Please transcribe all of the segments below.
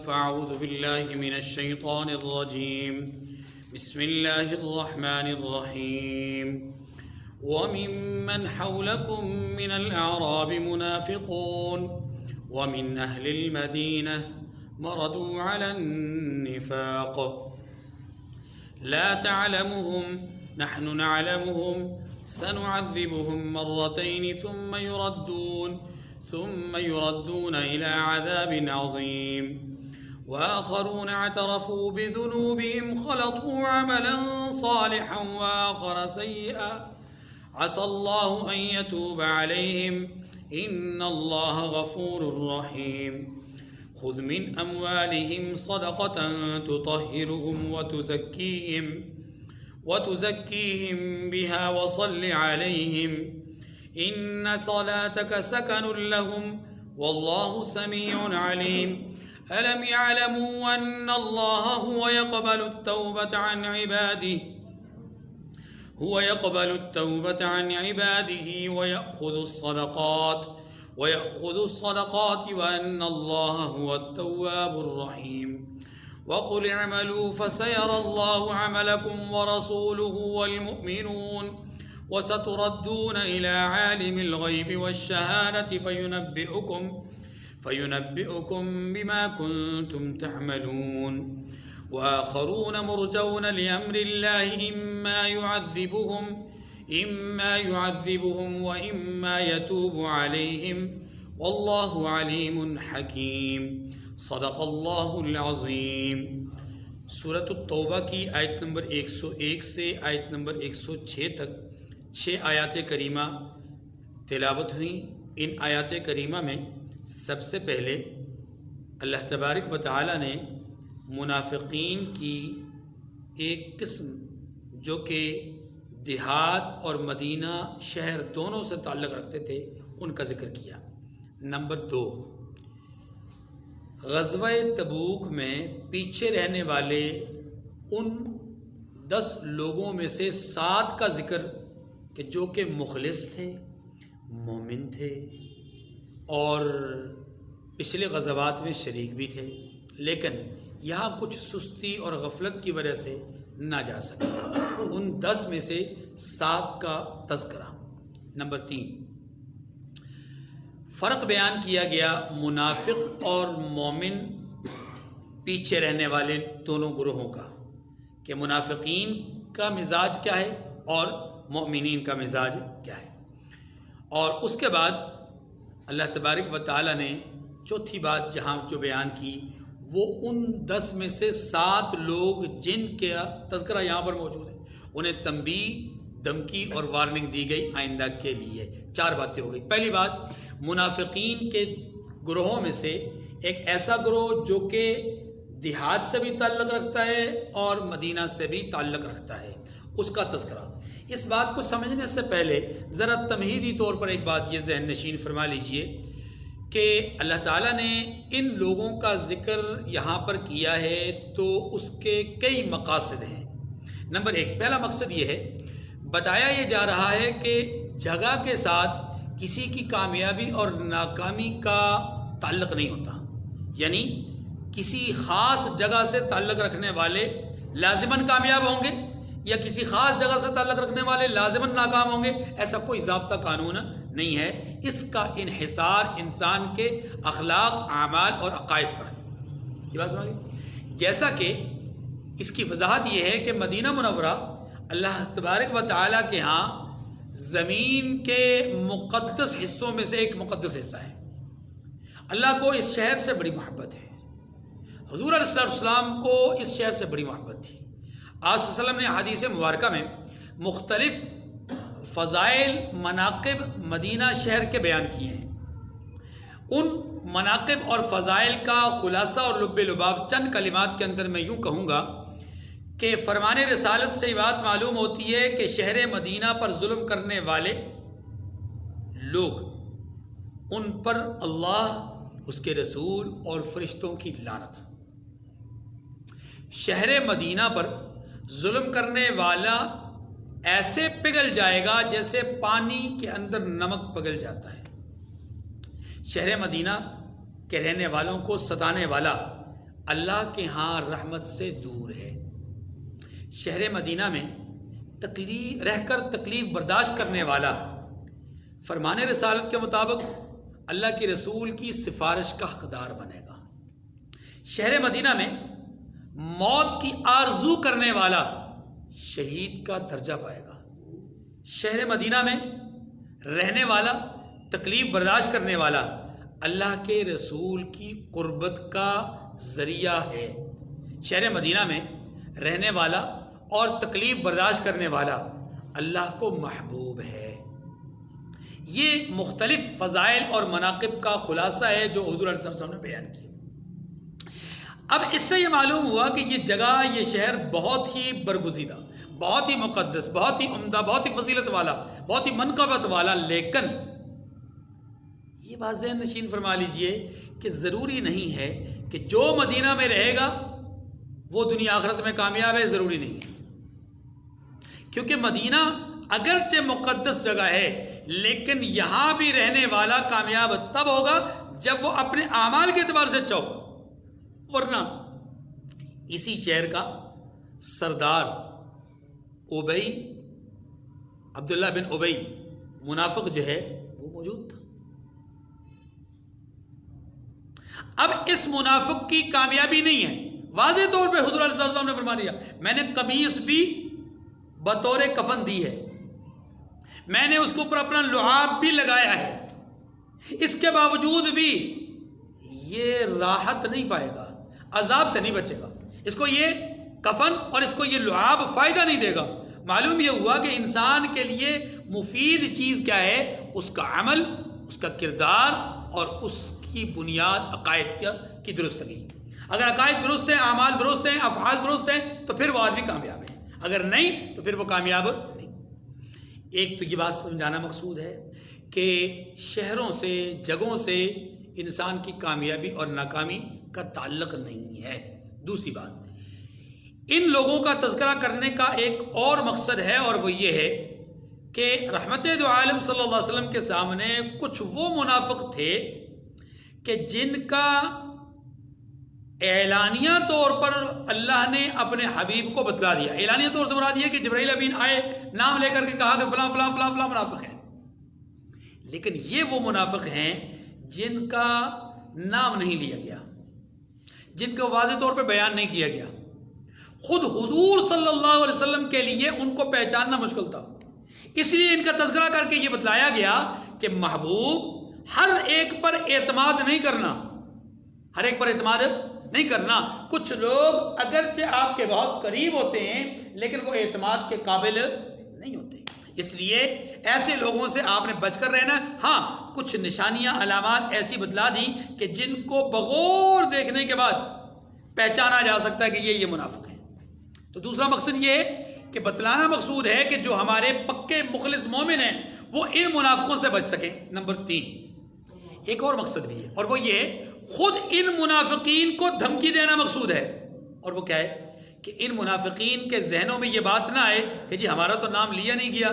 فأعوذ بالله من الشيطان الرجيم. بسم الله الرحمن الرحيم. وممن حولكم من الأعراب منافقون ومن أهل المدينة مردوا على النفاق لا تعلمهم نحن نعلمهم سنعذبهم مرتين ثم يردون إلى عذاب عظيم. وآخرون اعترفوا بذنوبهم خلطوا عملا صالحا وآخر سيئا عسى الله أن يتوب عليهم إن الله غفور رحيم. خذ من أموالهم صدقة تطهرهم وتزكيهم بها وصل عليهم إن صلاتك سكن لهم والله سميع عليم. ألم يعلموا أن الله هو يقبل التوبة عن عباده ويأخذ الصدقات وأن الله هو التواب الرحيم. وقل اعملوا فسيرى الله عملكم ورسوله والمؤمنون وستردون إلى عالم الغيب والشهادة فينبئكم بما كنتم تعملون. وآخرون مرجون لأمر الله إما يعذبهم وإما يتوب عليهم والله عليم حكيم. صدق اللہ العظیم. سورۃ التوبہ کی آیت نمبر 101 سے آیت نمبر 106 تک 6 آیات کریمہ تلاوت ہوئیں. ان آیات کریمہ میں سب سے پہلے اللہ تبارک و تعالی نے منافقین کی ایک قسم جو کہ دیہات اور مدینہ شہر دونوں سے تعلق رکھتے تھے ان کا ذکر کیا. نمبر 2، غزوہ تبوک میں پیچھے رہنے والے ان 10 لوگوں میں سے 7 کا ذکر کہ جو کہ مخلص تھے، مومن تھے اور پچھلے غزوات میں شریک بھی تھے، لیکن یہاں کچھ سستی اور غفلت کی وجہ سے نہ جا سکے. ان 10 میں سے 7 کا تذکرہ. نمبر 3، فرق بیان کیا گیا منافق اور مومن پیچھے رہنے والے دونوں گروہوں کا، کہ منافقین کا مزاج کیا ہے اور مومنین کا مزاج کیا ہے. اور اس کے بعد اللہ تبارک و تعالی نے چوتھی بات جہاں جو بیان کی وہ ان 10 میں سے 7 لوگ جن کا تذکرہ یہاں پر موجود ہے انہیں تنبیہ، دھمکی اور وارننگ دی گئی آئندہ کے لیے. 4 باتیں ہو گئی. پہلی بات، منافقین کے گروہوں میں سے ایک ایسا گروہ جو کہ دیہات سے بھی تعلق رکھتا ہے اور مدینہ سے بھی تعلق رکھتا ہے، اس کا تذکرہ. اس بات کو سمجھنے سے پہلے ذرا تمہیدی طور پر ایک بات یہ ذہن نشین فرما لیجئے کہ اللہ تعالیٰ نے ان لوگوں کا ذکر یہاں پر کیا ہے تو اس کے کئی مقاصد ہیں. نمبر 1، پہلا مقصد یہ ہے، بتایا یہ جا رہا ہے کہ جگہ کے ساتھ کسی کی کامیابی اور ناکامی کا تعلق نہیں ہوتا، یعنی کسی خاص جگہ سے تعلق رکھنے والے لازماً کامیاب ہوں گے یا کسی خاص جگہ سے تعلق رکھنے والے لازماً ناکام ہوں گے، ایسا کوئی ضابطہ قانون نہیں ہے. اس کا انحصار انسان کے اخلاق، اعمال اور عقائد پر ہے. یہ بات سمجھے؟ جیسا کہ اس کی وضاحت یہ ہے کہ مدینہ منورہ اللہ تبارک و تعالیٰ کے ہاں زمین کے مقدس حصوں میں سے ایک مقدس حصہ ہے. اللہ کو اس شہر سے بڑی محبت ہے، حضور علیہ السلام کو اس شہر سے بڑی محبت تھی. آپ صلی اللہ علیہ وسلم نے حدیث مبارکہ میں مختلف فضائل، مناقب مدینہ شہر کے بیان کیے ہیں. ان مناقب اور فضائل کا خلاصہ اور لب لباب چند کلمات کے اندر میں یوں کہوں گا کہ فرمان رسالت سے یہ بات معلوم ہوتی ہے کہ شہر مدینہ پر ظلم کرنے والے لوگ، ان پر اللہ، اس کے رسول اور فرشتوں کی لعنت. شہر مدینہ پر ظلم کرنے والا ایسے پگھل جائے گا جیسے پانی کے اندر نمک پگھل جاتا ہے. شہر مدینہ کے رہنے والوں کو ستانے والا اللہ کے ہاں رحمت سے دور ہے۔ شہر مدینہ میں رہ کر تکلیف برداشت کرنے والا فرمان رسالت کے مطابق اللہ کے رسول کی سفارش کا حقدار بنے گا۔ شہر مدینہ میں موت کی آرزو کرنے والا شہید کا درجہ پائے گا۔ شہر مدینہ میں رہنے والا، تکلیف برداشت کرنے والا اللہ کے رسول کی قربت کا ذریعہ ہے۔ شہر مدینہ میں رہنے والا اور تکلیف برداشت کرنے والا اللہ کو محبوب ہے۔ یہ مختلف فضائل اور مناقب کا خلاصہ ہے جو حضور علیہ السلام نے بیان کیا۔ اب اس سے یہ معلوم ہوا کہ یہ جگہ، یہ شہر بہت ہی برگزیدہ، بہت ہی مقدس، بہت ہی عمدہ، بہت ہی فضیلت والا، بہت ہی منقبت والا، لیکن یہ بات ذہن نشین فرما لیجئے کہ ضروری نہیں ہے کہ جو مدینہ میں رہے گا وہ دنیا آخرت میں کامیاب ہے، ضروری نہیں ہے۔ کیونکہ مدینہ اگرچہ مقدس جگہ ہے لیکن یہاں بھی رہنے والا کامیاب تب ہوگا جب وہ اپنے اعمال کے اعتبار سے اچھا ہوگا، ورنہ اسی شہر کا سردار ابی، عبداللہ بن ابی منافق جو ہے وہ موجود تھا۔ اب اس منافق کی کامیابی نہیں ہے، واضح طور پہ حضور علیہ السلام نے فرما دیا، میں نے قمیص بھی بطور کفن دی ہے، میں نے اس کے اوپر اپنا لعاب بھی لگایا ہے، اس کے باوجود بھی یہ راحت نہیں پائے گا، عذاب سے نہیں بچے گا، اس کو یہ کفن اور اس کو یہ لعاب فائدہ نہیں دے گا۔ معلوم یہ ہوا کہ انسان کے لیے مفید چیز کیا ہے؟ اس کا عمل، اس کا کردار اور اس کی بنیاد عقائد کی درستگی۔ اگر عقائد درست ہیں، اعمال درست ہیں، افعال درست ہیں تو پھر وہ آدمی کامیاب ہے، اگر نہیں تو پھر وہ کامیاب نہیں۔ ایک تو یہ بات سمجھانا مقصود ہے کہ شہروں سے، جگہوں سے انسان کی کامیابی اور ناکامی کا تعلق نہیں ہے۔ دوسری بات، ان لوگوں کا تذکرہ کرنے کا ایک اور مقصد ہے، اور وہ یہ ہے کہ رحمت دو عالم صلی اللہ علیہ وسلم کے سامنے کچھ وہ منافق تھے کہ جن کا اعلانیہ طور پر اللہ نے اپنے حبیب کو بتلا دیا۔ اعلانیہ طور سے مراد یہ کہ جبرائیل امین آئے، نام لے کر کے کہا کہ فلاں فلاں فلاں فلاں منافق ہیں، لیکن یہ وہ منافق ہیں جن کا نام نہیں لیا گیا، جن کو واضح طور پہ بیان نہیں کیا گیا۔ خود حضور صلی اللہ علیہ وسلم کے لیے ان کو پہچاننا مشکل تھا، اس لیے ان کا تذکرہ کر کے یہ بتلایا گیا کہ محبوب ہر ایک پر اعتماد نہیں کرنا، ہر ایک پر اعتماد نہیں کرنا۔ کچھ لوگ اگرچہ آپ کے بہت قریب ہوتے ہیں لیکن وہ اعتماد کے قابل نہیں ہوتے، اس لیے ایسے لوگوں سے آپ نے بچ کر رہنا۔ ہاں، کچھ نشانیاں، علامات ایسی بتلا دیں کہ جن کو بغور دیکھنے کے بعد پہچانا جا سکتا ہے کہ یہ منافق ہیں۔ تو دوسرا مقصد یہ ہے کہ بتلانا مقصود ہے کہ جو ہمارے پکے مخلص مومن ہیں وہ ان منافقوں سے بچ سکیں۔ نمبر 3، ایک اور مقصد بھی ہے، اور وہ یہ ہے خود ان منافقین کو دھمکی دینا مقصود ہے، اور وہ کیا ہے کہ ان منافقین کے ذہنوں میں یہ بات نہ آئے کہ جی ہمارا تو نام لیا نہیں گیا،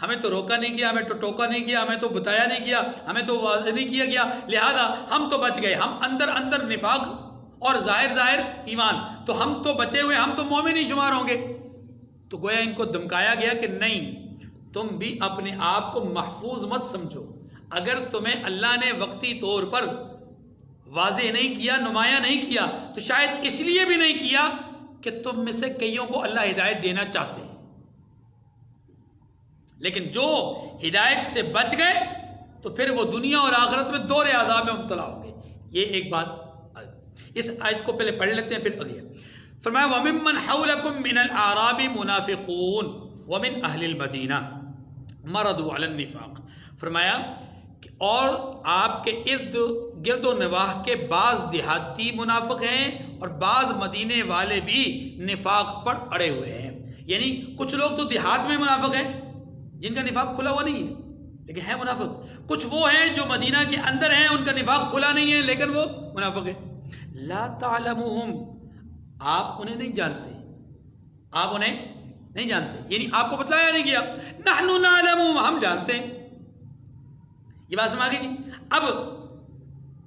ہمیں تو روکا نہیں گیا، ہمیں تو ٹوکا نہیں گیا، ہمیں تو بتایا نہیں گیا، ہمیں تو واضح نہیں کیا گیا، لہذا ہم تو بچ گئے، ہم اندر نفاق اور ظاہر ایمان، تو ہم تو بچے ہوئے، ہم تو مومن ہی شمار ہوں گے۔ تو گویا ان کو دھمکایا گیا کہ نہیں، تم بھی اپنے آپ کو محفوظ مت سمجھو، اگر تمہیں اللہ نے وقتی طور پر واضح نہیں کیا، نمایاں نہیں کیا، تو شاید اس لیے بھی نہیں کیا کہ تم میں سے کئیوں کو اللہ ہدایت دینا چاہتے ہیں، لیکن جو ہدایت سے بچ گئے تو پھر وہ دنیا اور آخرت میں دور عذاب میں مبتلا ہوں گے۔ یہ ایک بات، اس آیت کو پہلے پڑھ لیتے ہیں پھر اگلی۔ فرمایا وَمِمَّنْ حَوْلَكُمْ مِنَ الْأَعْرَابِ مُنَافِقُونَ وَمِنْ أَهْلِ الْمَدِينَةِ مَرَضُوا عَلَى النِّفَاقِ، فرمایا کہ اور آپ کے ارد گرد و نواح کے بعض دیہاتی منافق ہیں اور بعض مدینے والے بھی نفاق پر اڑے ہوئے ہیں۔ یعنی کچھ لوگ تو دیہات میں منافق ہیں جن کا نفاق کھلا ہوا نہیں ہے لیکن ہے منافق، کچھ وہ ہیں جو مدینہ کے اندر ہیں، ان کا نفاق کھلا نہیں ہے لیکن وہ منافق ہیں۔ لا تعلموہم، آپ انہیں نہیں جانتے، آپ انہیں نہیں جانتے، یعنی آپ کو بتلایا نہیں گیا۔ نحن نعلمہم، ہم جانتے ہیں۔ یہ بات سمجھ گئی؟ اب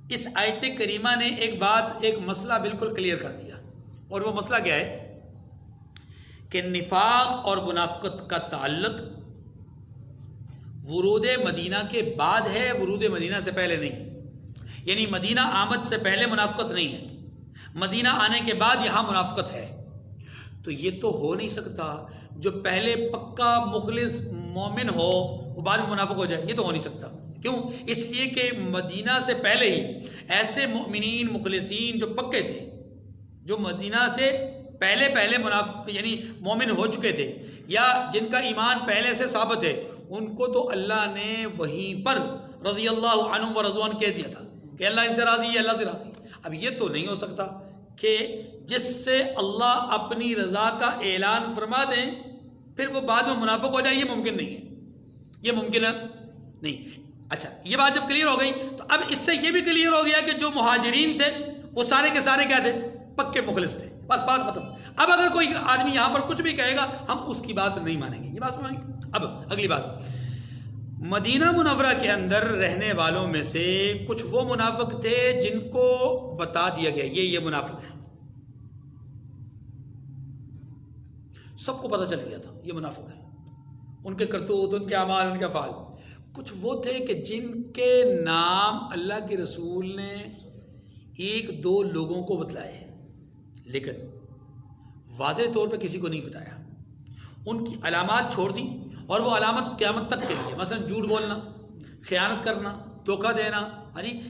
اس آیت کریمہ نے ایک مسئلہ بالکل کلیئر کر دیا، اور وہ مسئلہ کیا ہے کہ نفاق اور منافقت کا تعلق ورود مدینہ کے بعد ہے، ورود مدینہ سے پہلے نہیں. یعنی مدینہ آمد سے پہلے منافقت نہیں ہے، مدینہ آنے کے بعد یہاں منافقت ہے. تو یہ تو ہو نہیں سکتا جو پہلے پکا مخلص مومن ہو وہ بعد میں منافق ہو جائے، یہ تو ہو نہیں سکتا. کیوں؟ اس لیے کہ مدینہ سے پہلے ہی ایسے مؤمنین مخلصین جو پکے تھے، جو مدینہ سے پہلے منافق یعنی مومن ہو چکے تھے، یا جن کا ایمان پہلے سے ثابت ہے، ان کو تو اللہ نے وہیں پر رضی اللہ عنہم و رضوان کہہ دیا تھا کہ اللہ ان سے راضی ہے، اللہ سے راضی. اب یہ تو نہیں ہو سکتا کہ جس سے اللہ اپنی رضا کا اعلان فرما دیں پھر وہ بعد میں منافق ہو جائے، یہ ممکن نہیں ہے، یہ ممکن ہے نہیں. اچھا، یہ بات جب کلیئر ہو گئی تو اب اس سے یہ بھی کلیئر ہو گیا کہ جو مہاجرین تھے وہ سارے کے سارے کیا تھے؟ پکے مخلص تھے. بس بات ختم. اب اگر کوئی آدمی یہاں پر کچھ بھی کہے گا ہم اس کی بات نہیں مانیں گے. یہ بات سمجھیں گے. اب اگلی بات، مدینہ منورہ کے اندر رہنے والوں میں سے کچھ وہ منافق تھے جن کو بتا دیا گیا یہ منافق ہیں، سب کو پتہ چل گیا تھا یہ منافق ہیں، ان کے کرتوت، ان کے اعمال، ان کے افعال. کچھ وہ تھے کہ جن کے نام اللہ کے رسول نے ایک دو لوگوں کو بتلائے لیکن واضح طور پہ کسی کو نہیں بتایا. ان کی علامات چھوڑ دی، اور وہ علامت قیامت تک کے لیے، مثلا جھوٹ بولنا، خیانت کرنا، دھوکہ دینا،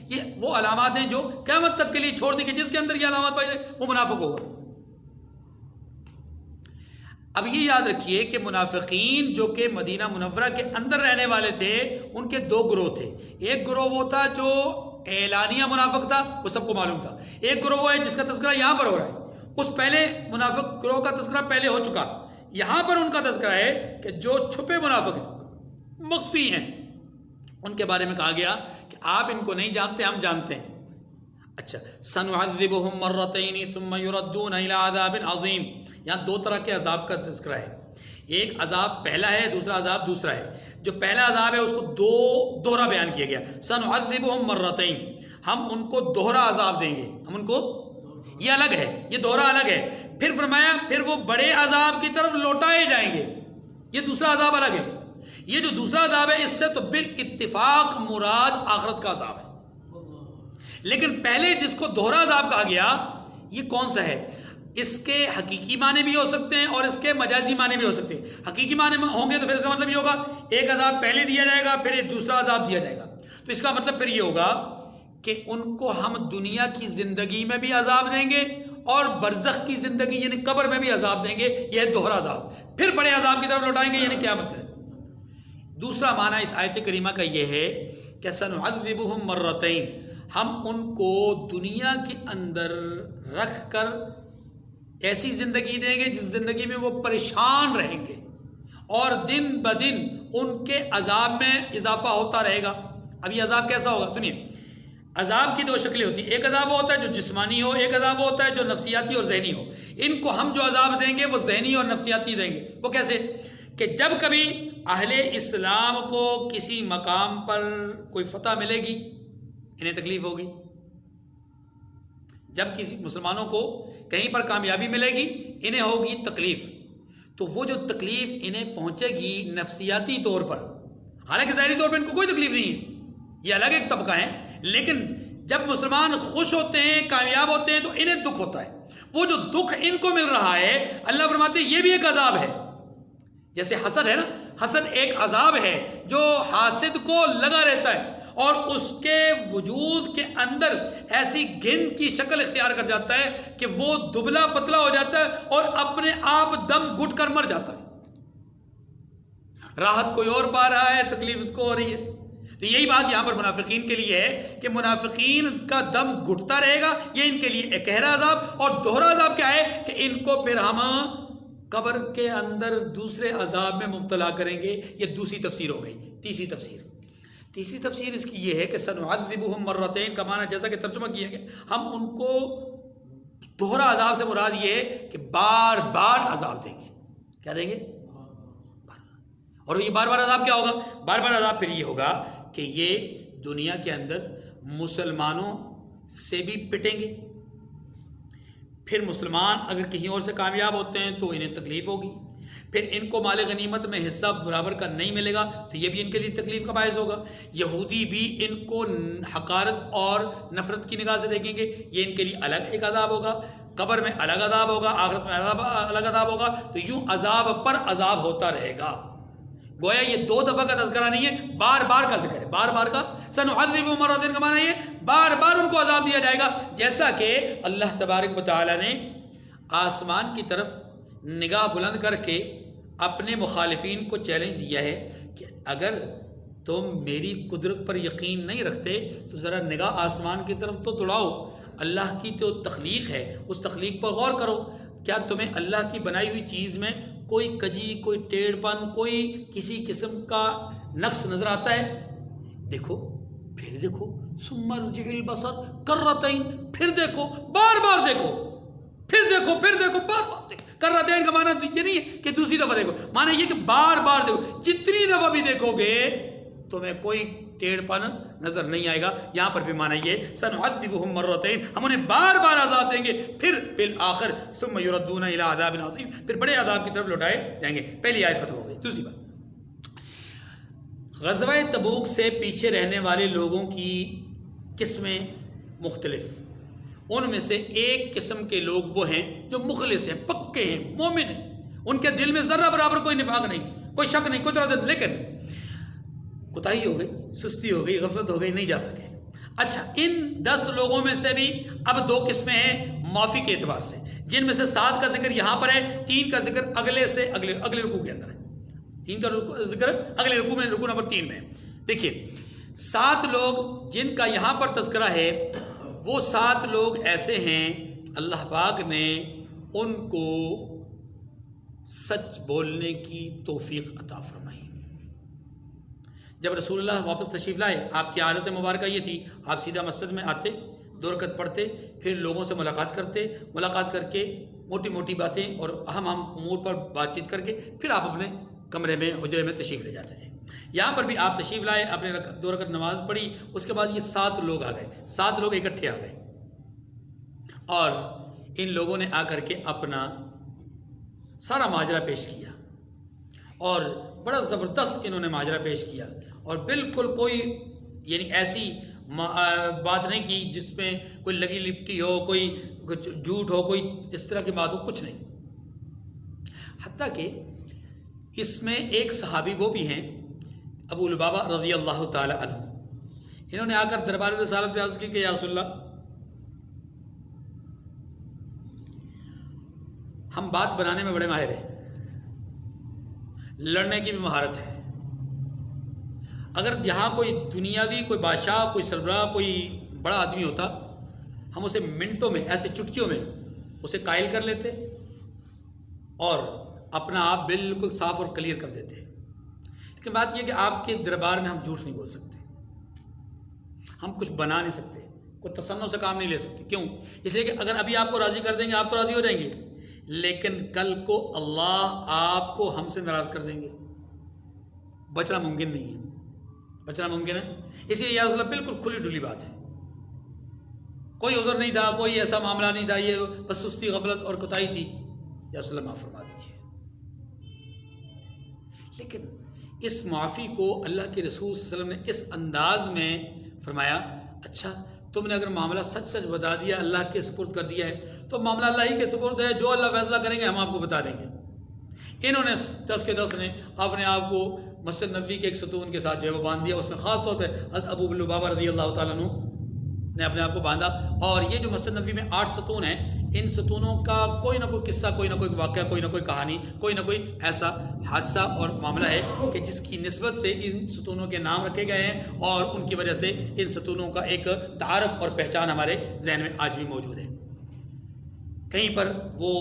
یہ وہ علامات ہیں جو قیامت تک کے لیے چھوڑ دی کہ جس کے اندر یہ علامات پائی جائے وہ منافق ہوگا. اب یہ یاد رکھیے کہ منافقین جو کہ مدینہ منورہ کے اندر رہنے والے تھے ان کے دو گروہ تھے. ایک گروہ وہ تھا جو اعلانیہ منافق تھا، وہ سب کو معلوم تھا. ایک گروہ وہ ہے جس کا تذکرہ یہاں پر ہو رہا ہے، اس پہلے منافق گروہ کا تذکرہ پہلے ہو چکا. یہاں پر ان کا تذکرہ ہے کہ جو چھپے منافق ہیں، مخفی ہیں، ان کے بارے میں کہا گیا کہ آپ ان کو نہیں جانتے، ہم جانتے ہیں. اچھا، سنعذبهم مرتين ثم يردون الى عذاب عظیم. یہاں دو طرح کے عذاب کا تذکرہ ہے. ایک عذاب پہلا ہے، دوسرا عذاب دوسرا ہے. جو پہلا عذاب ہے اس کو دوہرا بیان کیا گیا. سنعذبهم مرتين، ہم ان کو دوہرا عذاب دیں گے، ہم ان کو، یہ الگ ہے، یہ دوہرا الگ ہے. پھر فرمایا پھر وہ بڑے عذاب کی طرف لوٹائے جائیں گے، یہ دوسرا عذاب الگ ہے. یہ جو دوسرا عذاب ہے اس سے تو بالاتفاق مراد آخرت کا عذاب ہے. لیکن پہلے جس کو دوہرا عذاب کہا گیا یہ کون سا ہے؟ اس کے حقیقی معنی بھی ہو سکتے ہیں اور اس کے مجازی معنی بھی ہو سکتے ہیں. حقیقی معنی ہوں گے تو پھر اس کا مطلب یہ ہوگا ایک عذاب پہلے دیا جائے گا پھر ایک دوسرا عذاب دیا جائے گا. تو اس کا مطلب پھر یہ ہوگا کہ ان کو ہم دنیا کی زندگی میں بھی عذاب دیں گے اور برزخ کی زندگی یعنی قبر میں بھی عذاب دیں گے. یہ ہے دوہرا عذاب. پھر بڑے عذاب کی طرف لوٹائیں گے یعنی قیامت ہے. دوسرا معنی اس آیت کریمہ کا یہ ہے کہ سنعذبهم مرتين، ہم ان کو دنیا کے اندر رکھ کر ایسی زندگی دیں گے جس زندگی میں وہ پریشان رہیں گے اور دن بدن ان کے عذاب میں اضافہ ہوتا رہے گا. اب یہ عذاب کیسا ہوگا؟ سنیے، عذاب کی دو شکلیں ہوتی ہیں. ایک عذاب وہ ہوتا ہے جو جسمانی ہو، ایک عذاب وہ ہوتا ہے جو نفسیاتی اور ذہنی ہو. ان کو ہم جو عذاب دیں گے وہ ذہنی اور نفسیاتی دیں گے. وہ کیسے؟ کہ جب کبھی اہل اسلام کو کسی مقام پر کوئی فتح ملے گی انہیں تکلیف ہوگی. جب کسی مسلمانوں کو کہیں پر کامیابی ملے گی انہیں ہوگی تکلیف. تو وہ جو تکلیف انہیں پہنچے گی نفسیاتی طور پر، حالانکہ ظاہری طور پر ان کو کوئی تکلیف نہیں ہے، یہ الگ ایک طبقہ ہے، لیکن جب مسلمان خوش ہوتے ہیں، کامیاب ہوتے ہیں تو انہیں دکھ ہوتا ہے. وہ جو دکھ ان کو مل رہا ہے اللہ فرماتے ہیں یہ بھی ایک عذاب ہے. جیسے حسد ہے نا، حسد ایک عذاب ہے جو حاسد کو لگا رہتا ہے اور اس کے وجود کے اندر ایسی گھن کی شکل اختیار کر جاتا ہے کہ وہ دبلا پتلا ہو جاتا ہے اور اپنے آپ دم گھٹ کر مر جاتا ہے. راحت کوئی اور پا رہا ہے، تکلیف اس کو ہو رہی ہے. تو یہی بات یہاں پر منافقین کے لیے ہے کہ منافقین کا دم گھٹتا رہے گا. یہ ان کے لیے ایک گہرا عذاب. اور دوہرا عذاب کیا ہے کہ ان کو پھر ہم قبر کے اندر دوسرے عذاب میں مبتلا کریں گے. یہ دوسری تفسیر ہو گئی. تیسری تفسیر اس کی یہ ہے کہ سنعذبهم مرتين کا معنی جیسا کہ ترجمہ کیا گیا، ہم ان کو دوہرا عذاب سے مراد یہ ہے کہ بار بار عذاب دیں گے. کیا دیں گے؟ اور یہ بار بار عذاب کیا ہوگا؟ بار بار عذاب پھر یہ ہوگا کہ یہ دنیا کے اندر مسلمانوں سے بھی پٹیں گے. پھر مسلمان اگر کہیں اور سے کامیاب ہوتے ہیں تو انہیں تکلیف ہوگی. پھر ان کو مال غنیمت میں حصہ برابر کا نہیں ملے گا تو یہ بھی ان کے لیے تکلیف کا باعث ہوگا. یہودی بھی ان کو حقارت اور نفرت کی نگاہ سے دیکھیں گے. یہ ان کے لیے الگ ایک عذاب ہوگا. قبر میں الگ عذاب ہوگا, آخرت میں الگ عذاب ہوگا. تو یوں عذاب پر عذاب ہوتا رہے گا. گویا یہ 2 دفعہ کا تذکرہ نہیں ہے, بار بار کا ذکر ہے, بار بار کا. سنعذبهم مرتين کا معنی یہ بار بار ان کو عذاب دیا جائے گا. جیسا کہ اللہ تبارک و تعالی نے آسمان کی طرف نگاہ بلند کر کے اپنے مخالفین کو چیلنج دیا ہے کہ اگر تم میری قدرت پر یقین نہیں رکھتے تو ذرا نگاہ آسمان کی طرف تو دوڑاؤ. اللہ کی تو تخلیق ہے, اس تخلیق پر غور کرو. کیا تمہیں اللہ کی بنائی ہوئی چیز میں کوئی کجی, کوئی ٹیڑھ پن, کوئی کسی قسم کا نقص نظر آتا ہے؟ دیکھو, پھر دیکھو. ثم ارجع البصر کرتین, پھر دیکھو, بار بار دیکھو, پھر دیکھو, پھر دیکھو, بار بار دیکھو. کرتین کا معنی یہ نہیں ہے کہ دوسری دفعہ دیکھو, معنی یہ کہ بار بار دیکھو. جتنی دفعہ بھی دیکھو گے تمہیں کوئی ٹیڑھ پن نظر نہیں آئے گا. یہاں پر بھی معنی یہ سنعذبهم مرتين, ہم انہیں بار بار عذاب دیں گے. پھر بالآخر ثم يردون الى عذاب عظیم, پھر بڑے عذاب کی طرف لوٹائے جائیں گے. پہلی آیت ختم ہو گئی. دوسری بات, غزوہ تبوک سے پیچھے رہنے والے لوگوں کی قسمیں مختلف. ان میں سے ایک قسم کے لوگ وہ ہیں جو مخلص ہیں, پکے ہیں, مومن ہیں. ان کے دل میں ذرہ برابر کوئی نفاق نہیں, کوئی شک نہیں, کوئی تردد, لیکن کوتاہی ہو گئی, سستی ہو گئی, غفلت ہو گئی, نہیں جا سکے. اچھا, ان 10 لوگوں میں سے بھی اب 2 قسمیں ہیں معافی کے اعتبار سے, جن میں سے 7 کا ذکر یہاں پر ہے, 3 کا ذکر اگلے رکوع کے اندر ہے. 3 کا ذکر اگلے رکوع میں, رکوع نمبر 3 میں. دیکھیے, 7 لوگ جن کا یہاں پر تذکرہ ہے وہ 7 لوگ ایسے ہیں اللہ پاک نے ان کو سچ بولنے کی توفیق عطا فرمائی. جب رسول اللہ واپس تشریف لائے, آپ کی حالت مبارکہ یہ تھی, آپ سیدھا مسجد میں آتے, 2 رکعت پڑھتے, پھر لوگوں سے ملاقات کرتے, ملاقات کر کے موٹی موٹی باتیں اور اہم امور پر بات چیت کر کے پھر آپ اپنے کمرے میں, حجرے میں تشریف لے جاتے تھے. یہاں پر بھی آپ تشریف لائے, اپنے 2 رکعت نماز پڑھی, اس کے بعد یہ 7 لوگ آ گئے, 7 لوگ اکٹھے آ گئے اور ان لوگوں نے آ کر کے اپنا سارا ماجرا پیش کیا اور بڑا زبردست انہوں نے ماجرا پیش کیا اور بالکل کوئی یعنی ایسی بات نہیں کی جس میں کوئی لگی لپٹی ہو, کوئی جھوٹ ہو, کوئی اس طرح کی بات ہو, کچھ نہیں. حتیٰ کہ اس میں ایک صحابی وہ بھی ہیں ابو لبابہ رضی اللہ تعالی عنہ. انہوں نے آ کر دربار رسالت میں عرض کی کہ یا رسول اللہ, ہم بات بنانے میں بڑے ماہر ہیں, لڑنے کی بھی مہارت ہے. اگر یہاں کوئی دنیاوی, کوئی بادشاہ, کوئی سربراہ, کوئی بڑا آدمی ہوتا, ہم اسے منٹوں میں, ایسے چٹکیوں میں اسے قائل کر لیتے اور اپنا آپ بالکل صاف اور کلیئر کر دیتے. لیکن بات یہ کہ آپ کے دربار میں ہم جھوٹ نہیں بول سکتے, ہم کچھ بنا نہیں سکتے, کوئی تصنع سے کام نہیں لے سکتے. کیوں؟ اس لیے کہ اگر ابھی آپ کو راضی کر دیں گے آپ تو راضی ہو جائیں گے, لیکن کل کو اللہ آپ کو ہم سے ناراض کر دیں گے. بچنا ممکن نہیں ہے, بچنا ممکن ہے. اس لیے یا رسول اللہ بالکل کھلی ڈلی بات ہے, کوئی عذر نہیں تھا, کوئی ایسا معاملہ نہیں تھا, یہ بس سستی, غفلت اور کوتاہی تھی. یا رسول اللہ معاف فرما دیجیے. لیکن اس معافی کو اللہ کے رسول صلی اللہ علیہ وسلم نے اس انداز میں فرمایا, اچھا تم نے اگر معاملہ سچ سچ بتا دیا, اللہ کے سپرد کر دیا ہے, تو معاملہ اللہ ہی کے سپرد ہے, جو اللہ فیصلہ کریں گے ہم آپ کو بتا دیں گے. انہوں نے 10 کے 10 نے اپنے آپ کو مسجد نبوی کے ایک ستون کے ساتھ جو ہے وہ باندھ دیا. اس میں خاص طور پہ حضرت ابو لبابہ رضی اللہ تعالیٰ عنہ نے اپنے آپ کو باندھا. اور یہ جو مسجد نبوی میں 8 ستون ہیں, ان ستونوں کا کوئی نہ کوئی قصہ, کوئی نہ کوئی واقعہ, کوئی نہ کوئی کہانی, کوئی نہ کوئی ایسا حادثہ اور معاملہ ہے کہ جس کی نسبت سے ان ستونوں کے نام رکھے گئے ہیں اور ان کی وجہ سے ان ستونوں کا ایک تعارف اور پہچان ہمارے ذہن میں آج بھی موجود ہے. کہیں پر وہ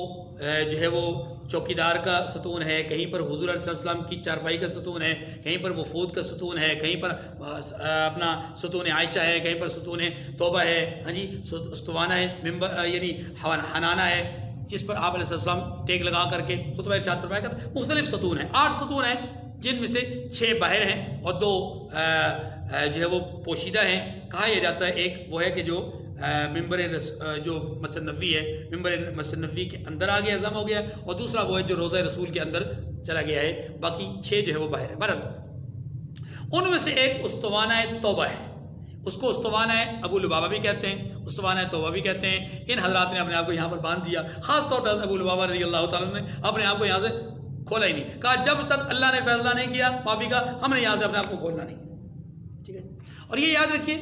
جو ہے وہ چوکیدار کا ستون ہے, کہیں پر حضور علیہ السلام کی چارپائی کا ستون ہے, کہیں پر وفود کا ستون ہے, کہیں پر اپنا ستون عائشہ ہے, کہیں پر ستون توبہ ہے, ہاں جی استوانہ ہے, ممبر یعنی حنانہ ہے, جس پر آپ علیہ السلام ٹیک لگا کر کے خطبہ ارشاد فرمایا کرتے. مختلف ستون ہیں, 8 ستون ہیں, جن میں سے 6 باہر ہیں اور 2 جو ہے وہ پوشیدہ ہیں. کہا یہ جاتا ہے ایک وہ ہے کہ جو ممبر جو مسجد نبوی ہے، ممبر مسجد نبوی کے اندر آ گیا، اعظم ہو گیا، اور دوسرا وہ ہے جو روضہ رسول کے اندر چلا گیا ہے، باقی 6 جو ہے وہ باہر ہے۔ بہرحال ان میں سے ایک استوانہ توبہ ہے، اس کو استوانہ ابو لبابہ بھی کہتے ہیں، استوانہ توبہ بھی کہتے ہیں۔ ان حضرات نے اپنے آپ کو یہاں پر باندھ دیا، خاص طور پر ابو لبابہ رضی اللہ تعالیٰ نے اپنے آپ کو یہاں سے کھولا ہی نہیں، کہا جب تک اللہ نے فیصلہ نہیں کیا معافی کا، ہم نے یہاں سے اپنے آپ کو کھولنا نہیں، ٹھیک ہے۔ اور یہ یاد رکھیے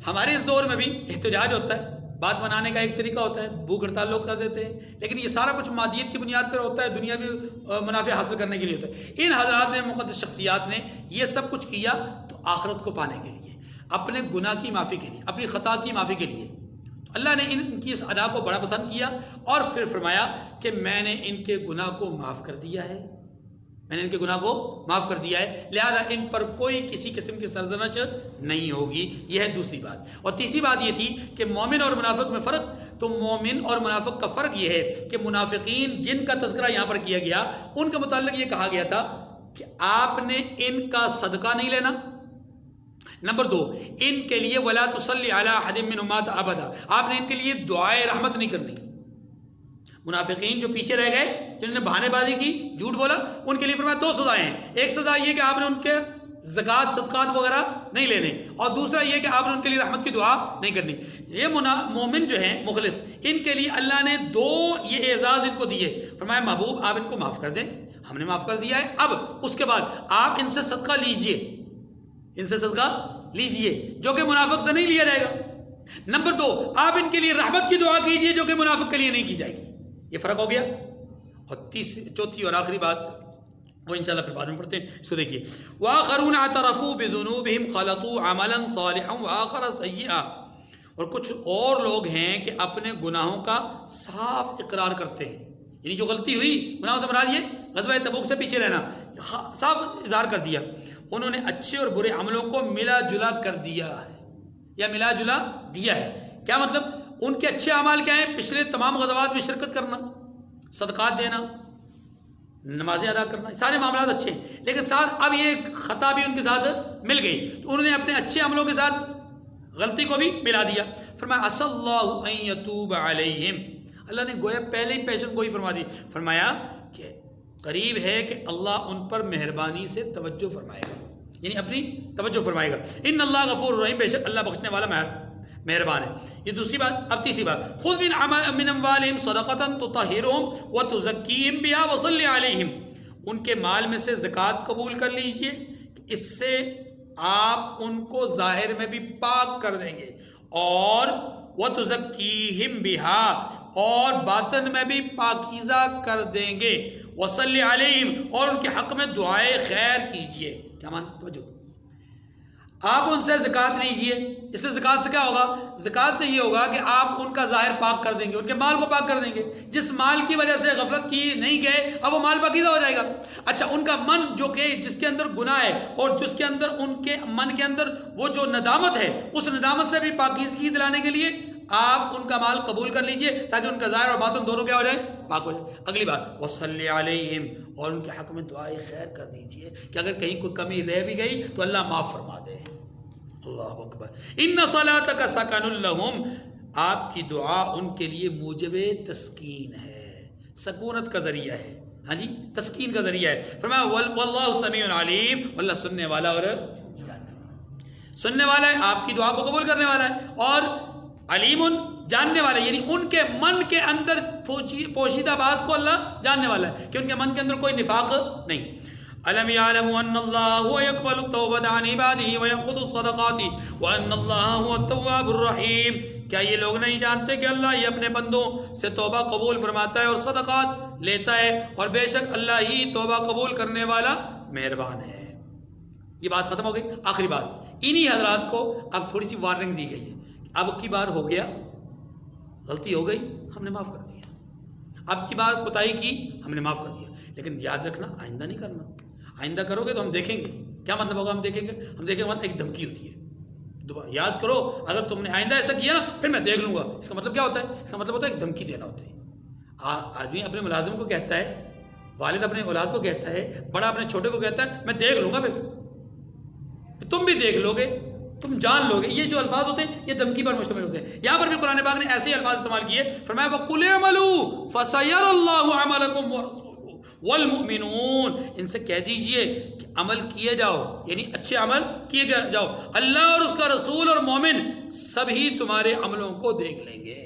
ہمارے اس دور میں بھی احتجاج ہوتا ہے، بات منانے کا ایک طریقہ ہوتا ہے، بھوک ہڑتال لوگ کر دیتے ہیں، لیکن یہ سارا کچھ مادیت کی بنیاد پر ہوتا ہے، دنیاوی منافع حاصل کرنے کے لیے ہوتا ہے۔ ان حضرات نے، مقدس شخصیات نے یہ سب کچھ کیا تو آخرت کو پانے کے لیے، اپنے گناہ کی معافی کے لیے، اپنی خطا کی معافی کے لیے۔ تو اللہ نے ان کی اس ادا کو بڑا پسند کیا اور پھر فرمایا کہ میں نے ان کے گناہ کو معاف کر دیا ہے، میں نے ان کے گناہ کو معاف کر دیا ہے، لہذا ان پر کوئی کسی قسم کی سرزنش نہیں ہوگی۔ یہ ہے دوسری بات۔ اور تیسری بات یہ تھی کہ مومن اور منافق میں فرق، تو مومن اور منافق کا فرق یہ ہے کہ منافقین جن کا تذکرہ یہاں پر کیا گیا ان کے متعلق یہ کہا گیا تھا کہ آپ نے ان کا صدقہ نہیں لینا، نمبر 2 ان کے لیے ولا تصلی علی احد منہم مات ابدا، آپ نے ان کے لیے دعائے رحمت نہیں کرنی۔ منافقین جو پیچھے رہ گئے، جنہوں نے بہانے بازی کی، جھوٹ بولا، ان کے لیے فرمایا 2 سزائیں ہیں۔ ایک سزا یہ کہ آپ نے ان کے زکوٰۃ صدقات وغیرہ نہیں لینے، اور دوسرا یہ کہ آپ نے ان کے لیے رحمت کی دعا نہیں کرنی۔ یہ مومن جو ہیں مخلص، ان کے لیے اللہ نے 2 یہ اعزاز ان کو دیے، فرمایا محبوب آپ ان کو معاف کر دیں، ہم نے معاف کر دیا ہے، اب اس کے بعد آپ ان سے صدقہ لیجئے، ان سے صدقہ لیجئے جو کہ منافق سے نہیں لیا جائے گا۔ نمبر 2 آپ ان کے لیے رحمت کی دعا کیجئے جو کہ منافق کے لیے نہیں کی جائے گی۔ یہ فرق ہو گیا۔ اور چوتھی اور آخری بات وہ انشاءاللہ پھر بعد میں پڑھتے ہیں، اس کو دیکھیے وآخرون اعترفوا بذنوبہم خلطوا عملا صالحا وآخر سیئا، اور کچھ اور لوگ ہیں کہ اپنے گناہوں کا صاف اقرار کرتے ہیں، یعنی جو غلطی ہوئی، گناہوں سے مراد یہ غزوہ تبوک سے پیچھے رہنا، صاف اظہار کر دیا، انہوں نے اچھے اور برے عملوں کو ملا جلا کر دیا ہے یا ملا جلا دیا ہے۔ کیا مطلب؟ ان کے اچھے اعمال کیا ہیں؟ پچھلے تمام غزوات میں شرکت کرنا، صدقات دینا، نمازیں ادا کرنا، سارے معاملات اچھے ہیں، لیکن ساتھ اب یہ خطا بھی ان کے ساتھ مل گئی، تو انہوں نے اپنے اچھے عملوں کے ساتھ غلطی کو بھی ملا دیا۔ فرمایا عسى اللہ ان یتوب علیہم، اللہ نے گویا پہلے ہی پیشن گوئی فرما دی، فرمایا کہ قریب ہے کہ اللہ ان پر مہربانی سے توجہ فرمائے گا، یعنی اپنی توجہ فرمائے گا۔ ان اللہ غفور رحیم، بے شک اللہ بخشنے والا مہربان ہے۔ یہ دوسری بات۔ اب تیسری بات، خذ من اموالہم صدقۃ تطہرہم وتزکیہم بہا وصلی علیہم، ان کے مال میں سے زکوٰۃ قبول کر لیجئے، اس سے آپ ان کو ظاہر میں بھی پاک کر دیں گے، اور وتزکیہم بہا، اور باطن میں بھی پاکیزہ کر دیں گے، وصلی علیہم، اور ان کے حق میں دعائے خیر کیجئے۔ کیا معنی؟ توجہ، آپ ان سے زکوٰۃ لیجئے، اس سے زکوٰۃ سے کیا ہوگا؟ زکوٰۃ سے یہ ہوگا کہ آپ ان کا ظاہر پاک کر دیں گے، ان کے مال کو پاک کر دیں گے، جس مال کی وجہ سے غفلت کی نہیں گئے اب وہ مال پاکیزہ ہو جائے گا۔ اچھا، ان کا من جو کہ جس کے اندر گناہ ہے، اور جس کے اندر ان کے من کے اندر وہ جو ندامت ہے، اس ندامت سے بھی پاکیزگی دلانے کے لیے آپ ان کا مال قبول کر لیجئے، تاکہ ان کا ظاہر اور باطن دونوں کیا ہو جائے؟ پاک ہو جائے۔ اگلی بات، وصلی علیہم، اور ان کے حق میں دعائے خیر کر دیجئے کہ اگر کہیں کوئی کمی رہ بھی گئی تو اللہ معاف فرما دے۔ اللہ اکبر۔ ان صلاتک سکن لہم، آپ کی دعا ان کے لیے موجب تسکین ہے، سکونت کا ذریعہ ہے، ہاں جی، تسکین کا ذریعہ ہے۔ فرمایا واللہ سمیع علیم، اللہ سننے والا اور جاننے والا، سننے والا ہے، آپ کی دعا کو قبول کرنے والا ہے، اور علیم، جاننے والا، یعنی ان کے من کے اندر پوشیدہ بات کو اللہ جاننے والا ہے کہ ان کے من کے اندر کوئی نفاق نہیں۔ الم یعلموا ان اللہ هو يقبل التوبۃ عن عباده ويأخذ الصدقات وان اللہ هو التواب الرحیم، کیا یہ لوگ نہیں جانتے کہ اللہ یہ اپنے بندوں سے توبہ قبول فرماتا ہے اور صدقات لیتا ہے، اور بے شک اللہ ہی توبہ قبول کرنے والا مہربان ہے۔ یہ بات ختم ہو گئی۔ آخری بات، انہی حضرات کو اب تھوڑی سی وارننگ دی گئی ہے، اب کی بار ہو گیا، غلطی ہو گئی، ہم نے معاف کر دیا، اب کی بار کوتاہی کی، ہم نے معاف کر دیا، لیکن یاد رکھنا آئندہ نہیں کرنا، آئندہ کرو گے تو ہم دیکھیں گے۔ کیا مطلب ہوگا ہم دیکھیں گے؟ ہم دیکھیں گے، ایک دھمکی ہوتی ہے، دوبارہ یاد کرو اگر تم نے آئندہ ایسا کیا نا پھر میں دیکھ لوں گا، اس کا مطلب کیا ہوتا ہے؟ اس کا مطلب ہوتا ہے ایک دھمکی دینا ہوتا ہے۔ آدمی اپنے ملازم کو کہتا ہے، والد اپنے اولاد کو کہتا ہے، بڑا اپنے چھوٹے کو کہتا ہے میں دیکھ لوں گا، پھر تم بھی دیکھ لو گے، تم جان لو گے. یہ جو الفاظ ہوتے ہیں یہ دھمکی پر مشتمل ہوتے ہیں. یہاں پر بھی قرآن پاک نے ایسے الفاظ استعمال کیے, فرمایا وَقُلْ اعْمَلُوا فَسَيَرَى اللَّهُ عَمَلَكُمْ وَرَسُولُهُ وَالْمُؤْمِنُونَ, ان سے کہہ دیجئے کہ عمل کیے جاؤ, یعنی اچھے عمل کیے جاؤ, اللہ اور اس کا رسول اور مومن سبھی تمہارے عملوں کو دیکھ لیں گے.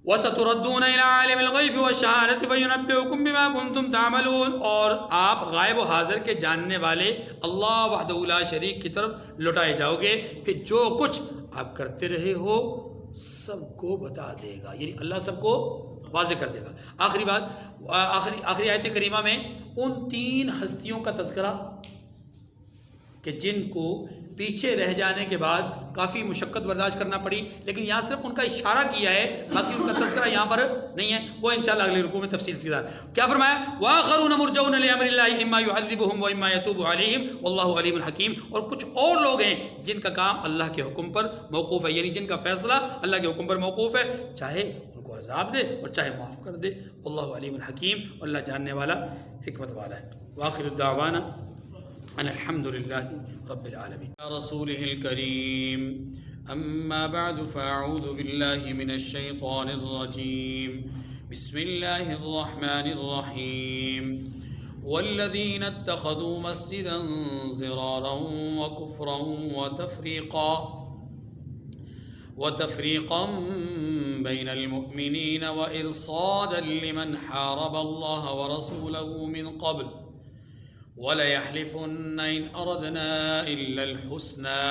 وَسَتُرَدُّونَ إِلَىٰ عَالِمِ الْغَيْبِ وَالشَّهَادَةِ فَيُنَبِّئُكُم بِمَا كُنتُمْ تَعْمَلُونَ, اور آپ غائب و حاضر کے جاننے والے اللہ وحدہ لا شریک کی طرف لوٹائے جاؤ گے, پھر جو کچھ آپ کرتے رہے ہو سب کو بتا دے گا, یعنی اللہ سب کو واضح کر دے گا. آخری بات, آخری آیت کریمہ میں ان 3 ہستیوں کا تذکرہ کہ جن کو پیچھے رہ جانے کے بعد کافی مشقت برداشت کرنا پڑی, لیکن یہاں صرف ان کا اشارہ کیا ہے, باقی ان کا تذکرہ یہاں پر نہیں ہے. وہ انشاءاللہ اگلے رکوع میں تفصیل کے ساتھ کیا فرمایا, وَآخَرُونَ مُرْجَوْنَ لِأَمْرِ اللَّهِ إِمَّا يُعَذِّبُهُم وَإِمَّا يَتُوبُ عَلَيْهِمْ وَاللَّهُ عَلِيمٌ حَكِيمٌ, اور کچھ اور لوگ ہیں جن کا کام اللہ کے حکم پر موقوف ہے, یعنی جن کا فیصلہ اللہ کے حکم پر موقوف ہے, چاہے ان کو عذاب دے اور چاہے معاف کر دے. واللہ علیم حکیم, اللہ جاننے والا حکمت والا ہے. وآخر الدعوانا ان الحمد للہ رب العالمین. رسوله الكریم, اما بعد فاعوذ باللہ من الشیطان الرجیم, بسم اللہ الرحمن الرحیم. والذین اتخذوا مسجدا ضرارا وکفرا وتفریقا بین المؤمنین وإرصادا لمن حارب اللہ ورسوله من قبل وَلَيَحْلِفُنَّ إِنْ أَرَدْنَا إِلَّا الْحُسْنَى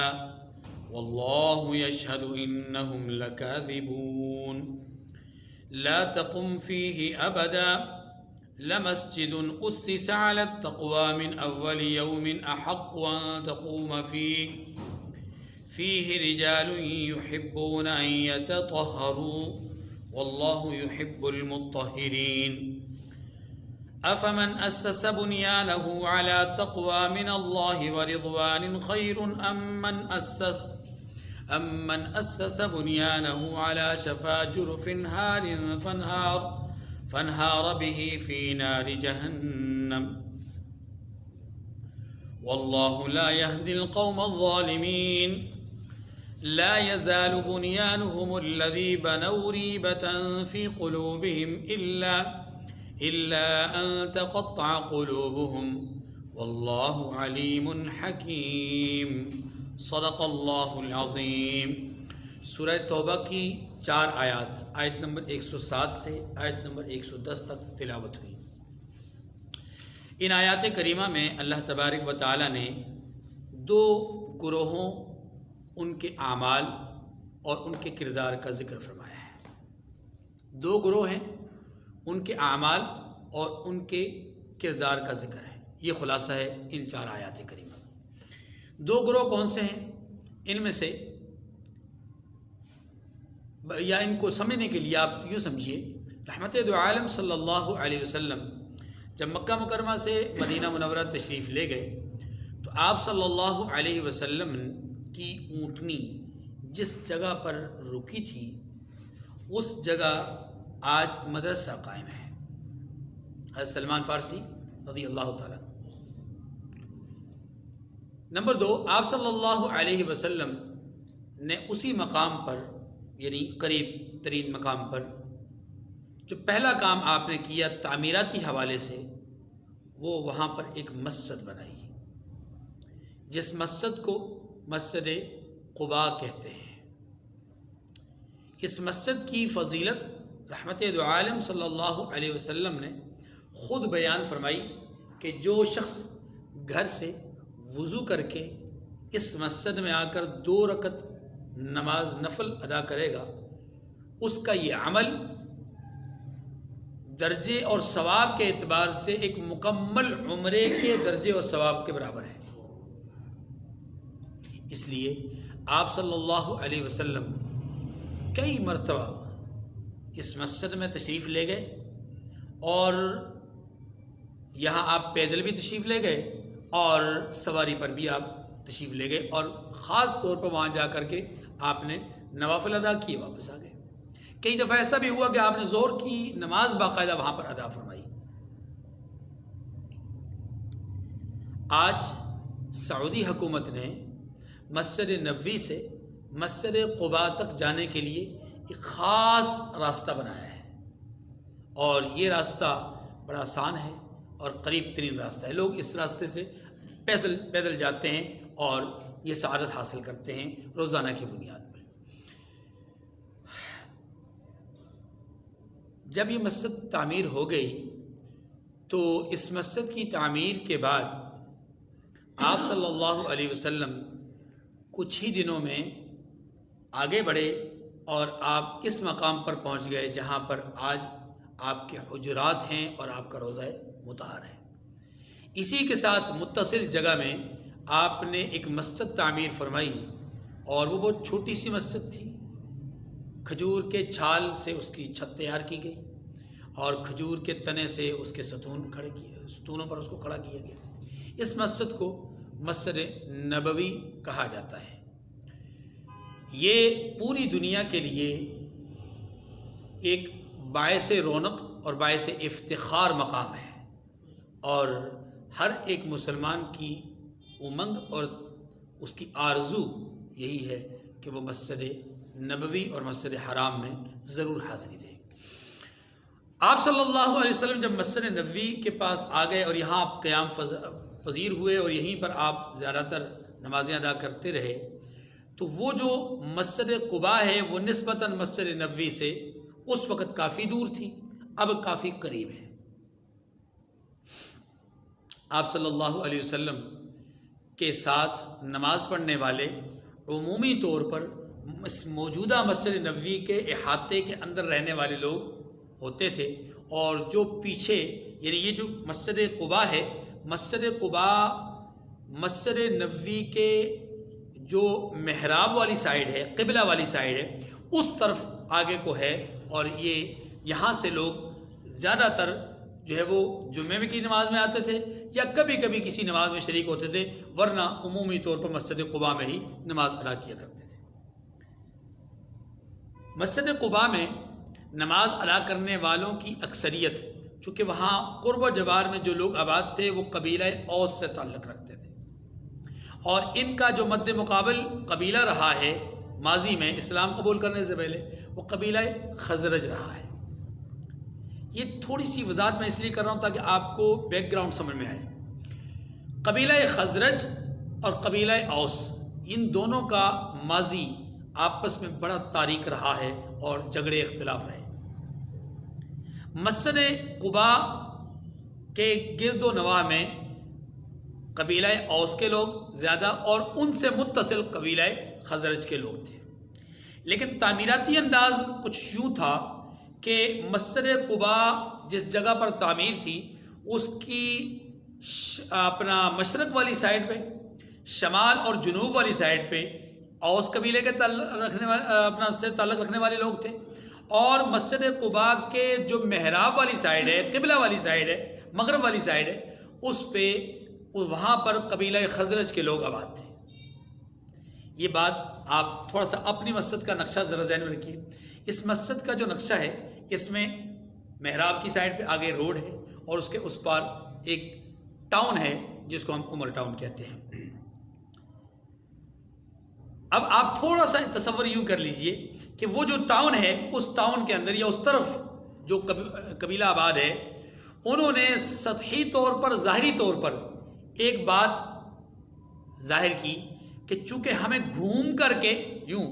وَاللَّهُ يَشْهَدُ إِنَّهُمْ لَكَاذِبُونَ. لَا تَقُمْ فِيهِ أَبَدًا لَمَسْجِدٌ أُسِّسَ عَلَى التَّقْوَى مِنْ أَوَّلِ يَوْمٍ أَحَقُّ أَن تَقُومَ فِيهِ رِجَالٌ يُحِبُّونَ أَن يَتَطَهَّرُوا وَاللَّهُ يُحِبُّ الْمُطَّهِّرِينَ. أفمن أسس بنيانه على تقوى من الله ورضوان خير أم من أسس بنيانه على شفا جرف فانهار به في نار جهنم والله لا يهدي القوم الظالمين. لا يزال بنيانهم الذي بنوا ريبة في قلوبهم إلا أن تقطع قلوبهم والله عليم حكيم. صدق اللہ العظیم. سورہ توبہ کی 4 آیات, آیت نمبر 107 سے آیت نمبر 110 تک تلاوت ہوئی. ان آیات کریمہ میں اللہ تبارک و تعالی نے 2 گروہوں, ان کے اعمال اور ان کے کردار کا ذکر فرمایا ہے. 2 گروہ ہیں, ان کے اعمال اور ان کے کردار کا ذکر ہے. یہ خلاصہ ہے ان 4 آیات کریمہ. 2 گروہ کون سے ہیں؟ ان میں سے, یا ان کو سمجھنے کے لیے آپ یوں سمجھیے, رحمت دو عالم صلی اللہ علیہ وسلم جب مکہ مکرمہ سے مدینہ منورہ تشریف لے گئے تو آپ صلی اللہ علیہ وسلم کی اونٹنی جس جگہ پر رکی تھی اس جگہ آج مدرسہ قائم ہے. حضرت سلمان فارسی رضی اللہ تعالیٰ. نمبر 2, آپ صلی اللہ علیہ وسلم نے اسی مقام پر, یعنی قریب ترین مقام پر, جو پہلا کام آپ نے کیا تعمیراتی حوالے سے, وہ وہاں پر ایک مسجد بنائی, جس مسجد کو مسجد قباء کہتے ہیں. اس مسجد کی فضیلت رحمت دو عالم صلی اللہ علیہ وسلم نے خود بیان فرمائی کہ جو شخص گھر سے وضو کر کے اس مسجد میں آ کر 2 رکعت نماز نفل ادا کرے گا, اس کا یہ عمل درجے اور ثواب کے اعتبار سے ایک مکمل عمرے کے درجے اور ثواب کے برابر ہے. اس لیے آپ صلی اللہ علیہ وسلم کئی مرتبہ اس مسجد میں تشریف لے گئے, اور یہاں آپ پیدل بھی تشریف لے گئے اور سواری پر بھی آپ تشریف لے گئے, اور خاص طور پر وہاں جا کر کے آپ نے نوافل ادا کیے, واپس آ گئے. کئی دفعہ ایسا بھی ہوا کہ آپ نے ظہر کی نماز باقاعدہ وہاں پر ادا فرمائی. آج سعودی حکومت نے مسجد نبوی سے مسجد قباء تک جانے کے لیے ایک خاص راستہ بنایا ہے، اور یہ راستہ بڑا آسان ہے اور قریب ترین راستہ ہے۔ لوگ اس راستے سے پیدل جاتے ہیں اور یہ سعادت حاصل کرتے ہیں روزانہ کی بنیاد پر۔ جب یہ مسجد تعمیر ہو گئی تو اس مسجد کی تعمیر کے بعد آپ صلی اللہ علیہ وسلم کچھ ہی دنوں میں آگے بڑھے اور آپ اس مقام پر پہنچ گئے جہاں پر آج آپ کے حجرات ہیں اور آپ کا روضہ مطہر ہے۔ اسی کے ساتھ متصل جگہ میں آپ نے ایک مسجد تعمیر فرمائی، اور وہ بہت چھوٹی سی مسجد تھی۔ کھجور کے چھال سے اس کی چھت تیار کی گئی اور کھجور کے تنے سے اس کے ستونوں پر اس کو کھڑا کیا گیا۔ اس مسجد کو مسجد نبوی کہا جاتا ہے۔ یہ پوری دنیا کے لیے ایک باعث رونق اور باعث افتخار مقام ہے، اور ہر ایک مسلمان کی امنگ اور اس کی آرزو یہی ہے کہ وہ مسجد نبوی اور مسجد حرام میں ضرور حاضری دے۔ آپ صلی اللہ علیہ وسلم جب مسجد نبوی کے پاس آ گئے اور یہاں آپ قیام پذیر ہوئے اور یہیں پر آپ زیادہ تر نمازیں ادا کرتے رہے، تو وہ جو مسجد قباء ہے وہ نسبتاً مسجد نبوی سے اس وقت کافی دور تھی، اب کافی قریب ہے۔ آپ صلی اللہ علیہ وسلم کے ساتھ نماز پڑھنے والے عمومی طور پر اس موجودہ مسجد نبوی کے احاطے کے اندر رہنے والے لوگ ہوتے تھے، اور جو پیچھے یعنی یہ جو مسجد قباء ہے، مسجد قباء مسجد نبوی کے جو محراب والی سائیڈ ہے، قبلہ والی سائیڈ ہے، اس طرف آگے کو ہے، اور یہ یہاں سے لوگ زیادہ تر جو ہے وہ جمعے کی نماز میں آتے تھے یا کبھی کبھی کسی نماز میں شریک ہوتے تھے، ورنہ عمومی طور پر مسجد قباء میں ہی نماز ادا کیا کرتے تھے۔ مسجد قباء میں نماز ادا کرنے والوں کی اکثریت، چونکہ وہاں قرب و جوار میں جو لوگ آباد تھے وہ قبیلہ اوس سے تعلق رکھتے تھے، اور ان کا جو مد مقابل قبیلہ رہا ہے ماضی میں اسلام قبول کرنے سے پہلے، وہ قبیلہ خزرج رہا ہے۔ یہ تھوڑی سی وضاحت میں اس لیے کر رہا ہوں تاکہ آپ کو بیک گراؤنڈ سمجھ میں آئے۔ قبیلہ خزرج اور قبیلہ اوس، ان دونوں کا ماضی آپس میں بڑا تاریک رہا ہے اور جھگڑے اختلاف رہے۔ مسجد قباء کے گرد و نواح میں قبیلہ اوس کے لوگ زیادہ اور ان سے متصل قبیلہ خزرج کے لوگ تھے، لیکن تعمیراتی انداز کچھ یوں تھا کہ مسجد قباء جس جگہ پر تعمیر تھی اس کی اپنا مشرق والی سائڈ پہ، شمال اور جنوب والی سائڈ پہ اوس قبیلے کے تعلق رکھنے والے لوگ تھے، اور مسجد قباء کے جو محراب والی سائڈ ہے، قبلہ والی سائڈ ہے، مغرب والی سائڈ ہے، اس پہ وہاں پر قبیلہ خزرج کے لوگ آباد تھے۔ یہ بات آپ تھوڑا سا اپنی مسجد کا نقشہ ذرا ذہن میں رکھیے۔ اس مسجد کا جو نقشہ ہے، اس میں محراب کی سائڈ پہ آگے روڈ ہے اور اس کے اس پار ایک ٹاؤن ہے جس کو ہم عمر ٹاؤن کہتے ہیں۔ اب آپ تھوڑا سا تصور یوں کر لیجئے کہ وہ جو ٹاؤن ہے، اس ٹاؤن کے اندر یا اس طرف جو قبیلہ آباد ہے، انہوں نے سطحی طور پر، ظاہری طور پر ایک بات ظاہر کی کہ چونکہ ہمیں گھوم کر کے یوں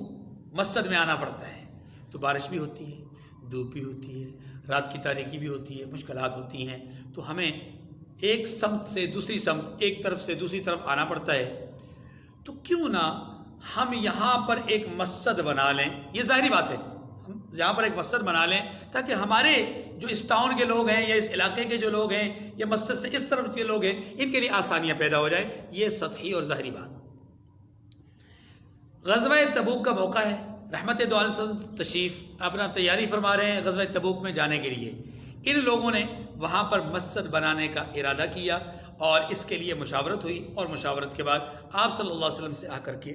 مسجد میں آنا پڑتا ہے، تو بارش بھی ہوتی ہے، دھوپ بھی ہوتی ہے، رات کی تاریکی بھی ہوتی ہے، مشکلات ہوتی ہیں، تو ہمیں ایک سمت سے دوسری سمت، ایک طرف سے دوسری طرف آنا پڑتا ہے، تو کیوں نہ ہم یہاں پر ایک مسجد بنا لیں۔ یہ ظاہری بات ہے، ہم یہاں پر ایک مسجد بنا لیں تاکہ ہمارے جو اس ٹاؤن کے لوگ ہیں یا اس علاقے کے جو لوگ ہیں یا مسجد سے اس طرف کے لوگ ہیں، ان کے لیے آسانیاں پیدا ہو جائیں۔ یہ سطحی اور ظاہری بات۔ غزوہ تبوک کا موقع ہے، رحمت دو عالم صلی اللہ علیہ وسلم تشریف اپنا تیاری فرما رہے ہیں غزوہ تبوک میں جانے کے لیے۔ ان لوگوں نے وہاں پر مسجد بنانے کا ارادہ کیا اور اس کے لیے مشاورت ہوئی، اور مشاورت کے بعد آپ صلی اللہ علیہ وسلم سے آ کر کے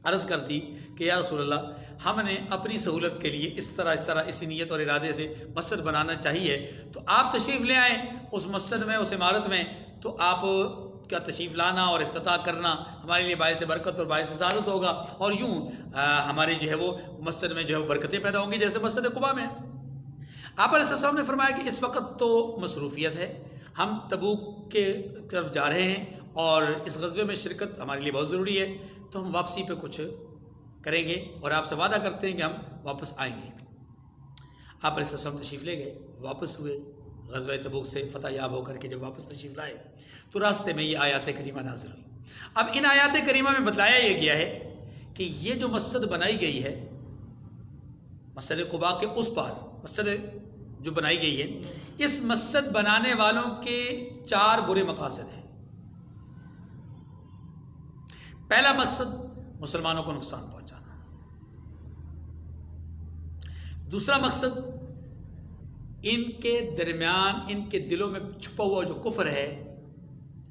عرض کرتی کہ یا رسول اللہ، ہم نے اپنی سہولت کے لیے اس طرح اس نیت اور ارادے سے مسجد بنانا چاہیے، تو آپ تشریف لے آئیں اس مسجد میں، اس عمارت میں، تو آپ کا تشریف لانا اور افتتاح کرنا ہمارے لیے باعث برکت اور باعث سعادت ہوگا، اور یوں ہماری جو ہے وہ مسجد میں جو ہے برکتیں پیدا ہوں گی جیسے مسجد قباء میں۔ آپ علیہ السلام نے فرمایا کہ اس وقت تو مصروفیت ہے، ہم تبوک کے طرف جا رہے ہیں اور اس غزوے میں شرکت ہمارے لیے بہت ضروری ہے، تو ہم واپسی پہ کچھ کریں گے اور آپ سے وعدہ کرتے ہیں کہ ہم واپس آئیں گے۔ آپ علیہ السلام تشریف لے گئے، واپس ہوئے غزوہ تبوک سے فتح یاب ہو کر کے جب واپس تشریف لائے تو راستے میں یہ آیات کریمہ نازل ہوئی۔ اب ان آیات کریمہ میں بتلایا یہ گیا ہے کہ یہ جو مسجد بنائی گئی ہے، مسجد قباء کے اس پار مسجد جو بنائی گئی ہے، اس مسجد بنانے والوں کے 4 برے مقاصد ہیں۔ پہلا مقصد مسلمانوں کو نقصان پہنچانا، دوسرا مقصد ان کے درمیان ان کے دلوں میں چھپا ہوا جو کفر ہے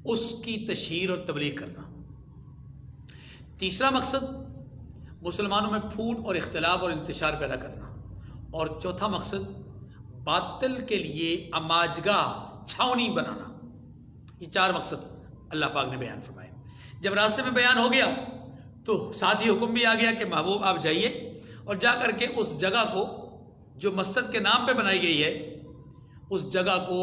اس کی تشہیر اور تبلیغ کرنا، تیسرا مقصد مسلمانوں میں پھوٹ اور اختلاف اور انتشار پیدا کرنا، اور چوتھا مقصد باطل کے لیے اماجگاہ چھاؤنی بنانا۔ یہ 4 مقصد اللہ پاک نے بیان فرمائے۔ جب راستے میں بیان ہو گیا تو ساتھ ہی حکم بھی آ گیا کہ محبوب آپ جائیے اور جا کر کے اس جگہ کو جو مسجد کے نام پہ بنائی گئی ہے، اس جگہ کو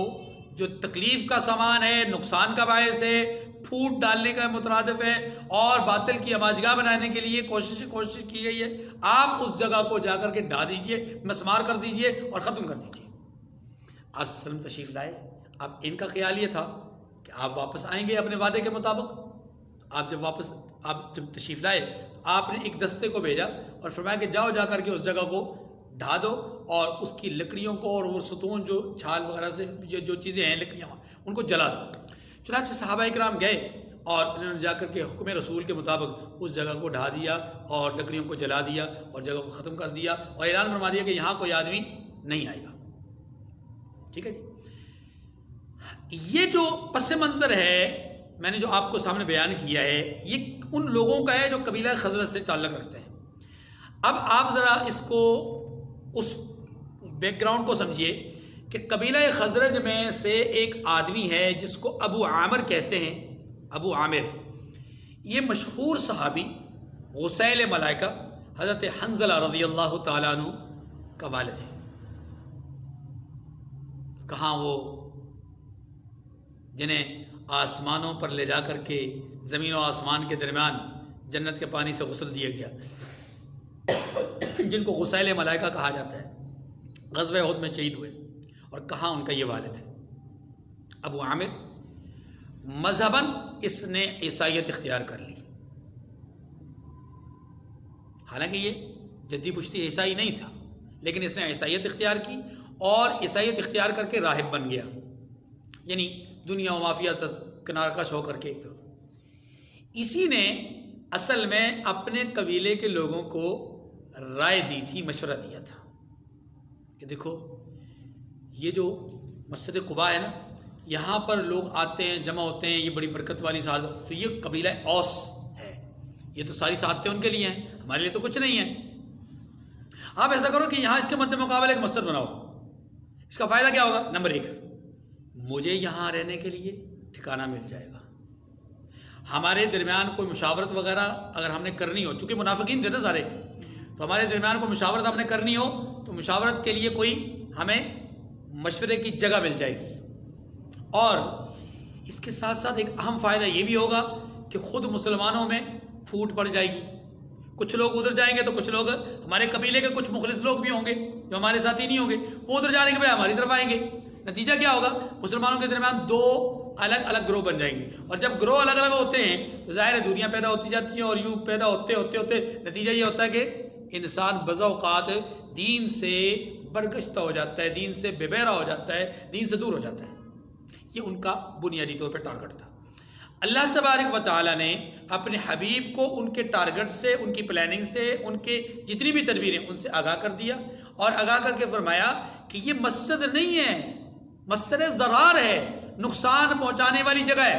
جو تکلیف کا سامان ہے، نقصان کا باعث ہے، پھوٹ ڈالنے کا مترادف ہے اور باطل کی اماجگاہ بنانے کے لیے کوشش کی گئی ہے، آپ اس جگہ کو جا کر کے ڈھا دیجئے، مسمار کر دیجئے اور ختم کر دیجئے۔ آپ وسلم تشریف لائے۔ اب ان کا خیال یہ تھا کہ آپ واپس آئیں گے اپنے وعدے کے مطابق۔ آپ جب تشریف لائے تو آپ نے ایک دستے کو بھیجا اور فرمایا کہ جاؤ جا کر کے اس جگہ کو ڈھا دو اور اس کی لکڑیوں کو اور وہ ستون جو چھال وغیرہ سے جو چیزیں ہیں لکڑیاں ان کو جلا دو۔ چنانچہ صحابہ کرام گئے اور انہوں نے جا کر کے حکم رسول کے مطابق اس جگہ کو ڈھا دیا اور لکڑیوں کو جلا دیا اور جگہ کو ختم کر دیا اور اعلان فرما دیا کہ یہاں کوئی آدمی نہیں آئے گا۔ ٹھیک ہے جی، یہ جو پس منظر ہے میں نے جو آپ کو سامنے بیان کیا ہے یہ ان لوگوں کا ہے جو قبیلہ خزرج سے تعلق رکھتے ہیں۔ اب آپ ذرا اس کو اس بیک گراؤنڈ کو سمجھیے کہ قبیلہ خزرج میں سے ایک آدمی ہے جس کو ابو عامر کہتے ہیں۔ ابو عامر یہ مشہور صحابی غسیل ملائکہ حضرت حنظلہ رضی اللہ تعالیٰ عنہ کا والد ہے۔ کہاں وہ جنہیں آسمانوں پر لے جا کر کے زمین و آسمان کے درمیان جنت کے پانی سے غسل دیا گیا، جن کو غسیل ملائکہ کہا جاتا ہے، غزوہ احد میں شہید ہوئے، اور کہاں ان کا یہ والد ہے ابو عامر۔ مذہباً اس نے عیسائیت اختیار کر لی، حالانکہ یہ جدی پشتی عیسائی نہیں تھا، لیکن اس نے عیسائیت اختیار کی اور عیسائیت اختیار کر کے راہب بن گیا، یعنی دنیا و مافیا سے کنار کش ہو کر کے ایک طرف۔ اسی نے اصل میں اپنے قبیلے کے لوگوں کو رائے دی تھی، مشورہ دیا تھا کہ دیکھو یہ جو مسجد قباء ہے نا، یہاں پر لوگ آتے ہیں، جمع ہوتے ہیں، یہ بڑی برکت والی سعادت، تو یہ قبیلہ اوس ہے، یہ تو ساری سعادتیں ان کے لیے ہیں، ہمارے لیے تو کچھ نہیں ہے۔ آپ ایسا کرو کہ یہاں اس کے مد مقابلے ایک مسجد بناؤ۔ اس کا فائدہ کیا ہوگا؟ نمبر 1، مجھے یہاں رہنے کے لیے ٹھکانہ مل جائے گا، ہمارے درمیان کوئی مشاورت وغیرہ اگر ہم نے کرنی ہو، چونکہ منافقین تھے نا سارے، تو ہمارے درمیان کوئی مشاورت ہم نے کرنی ہو تو مشاورت کے لیے کوئی ہمیں مشورے کی جگہ مل جائے گی۔ اور اس کے ساتھ ساتھ ایک اہم فائدہ یہ بھی ہوگا کہ خود مسلمانوں میں پھوٹ پڑ جائے گی، کچھ لوگ ادھر جائیں گے تو کچھ لوگ ہمارے قبیلے کے کچھ مخلص لوگ بھی ہوں گے جو ہمارے ساتھی نہیں ہوں گے، وہ ادھر جانے کے بجائے ہماری طرف آئیں گے۔ نتیجہ کیا ہوگا؟ مسلمانوں کے درمیان 2 الگ الگ گروہ بن جائیں گے، اور جب گروہ الگ الگ ہوتے ہیں تو ظاہر ہے دنیا پیدا ہوتی جاتی ہے، اور یوں پیدا ہوتے ہوتے ہوتے نتیجہ یہ ہوتا ہے کہ انسان بعض اوقات دین سے برگشتہ ہو جاتا ہے، دین سے بے بہرا ہو جاتا ہے، دین سے دور ہو جاتا ہے۔ یہ ان کا بنیادی طور پہ ٹارگٹ تھا۔ اللہ تبارک و تعالیٰ نے اپنے حبیب کو ان کے ٹارگٹ سے، ان کی پلاننگ سے، ان کے جتنی بھی تدبیریں ان سے آگاہ کر دیا، اور آگاہ کر کے فرمایا کہ یہ مسجد نہیں ہے، مسجد ضرار ہے، نقصان پہنچانے والی جگہ ہے،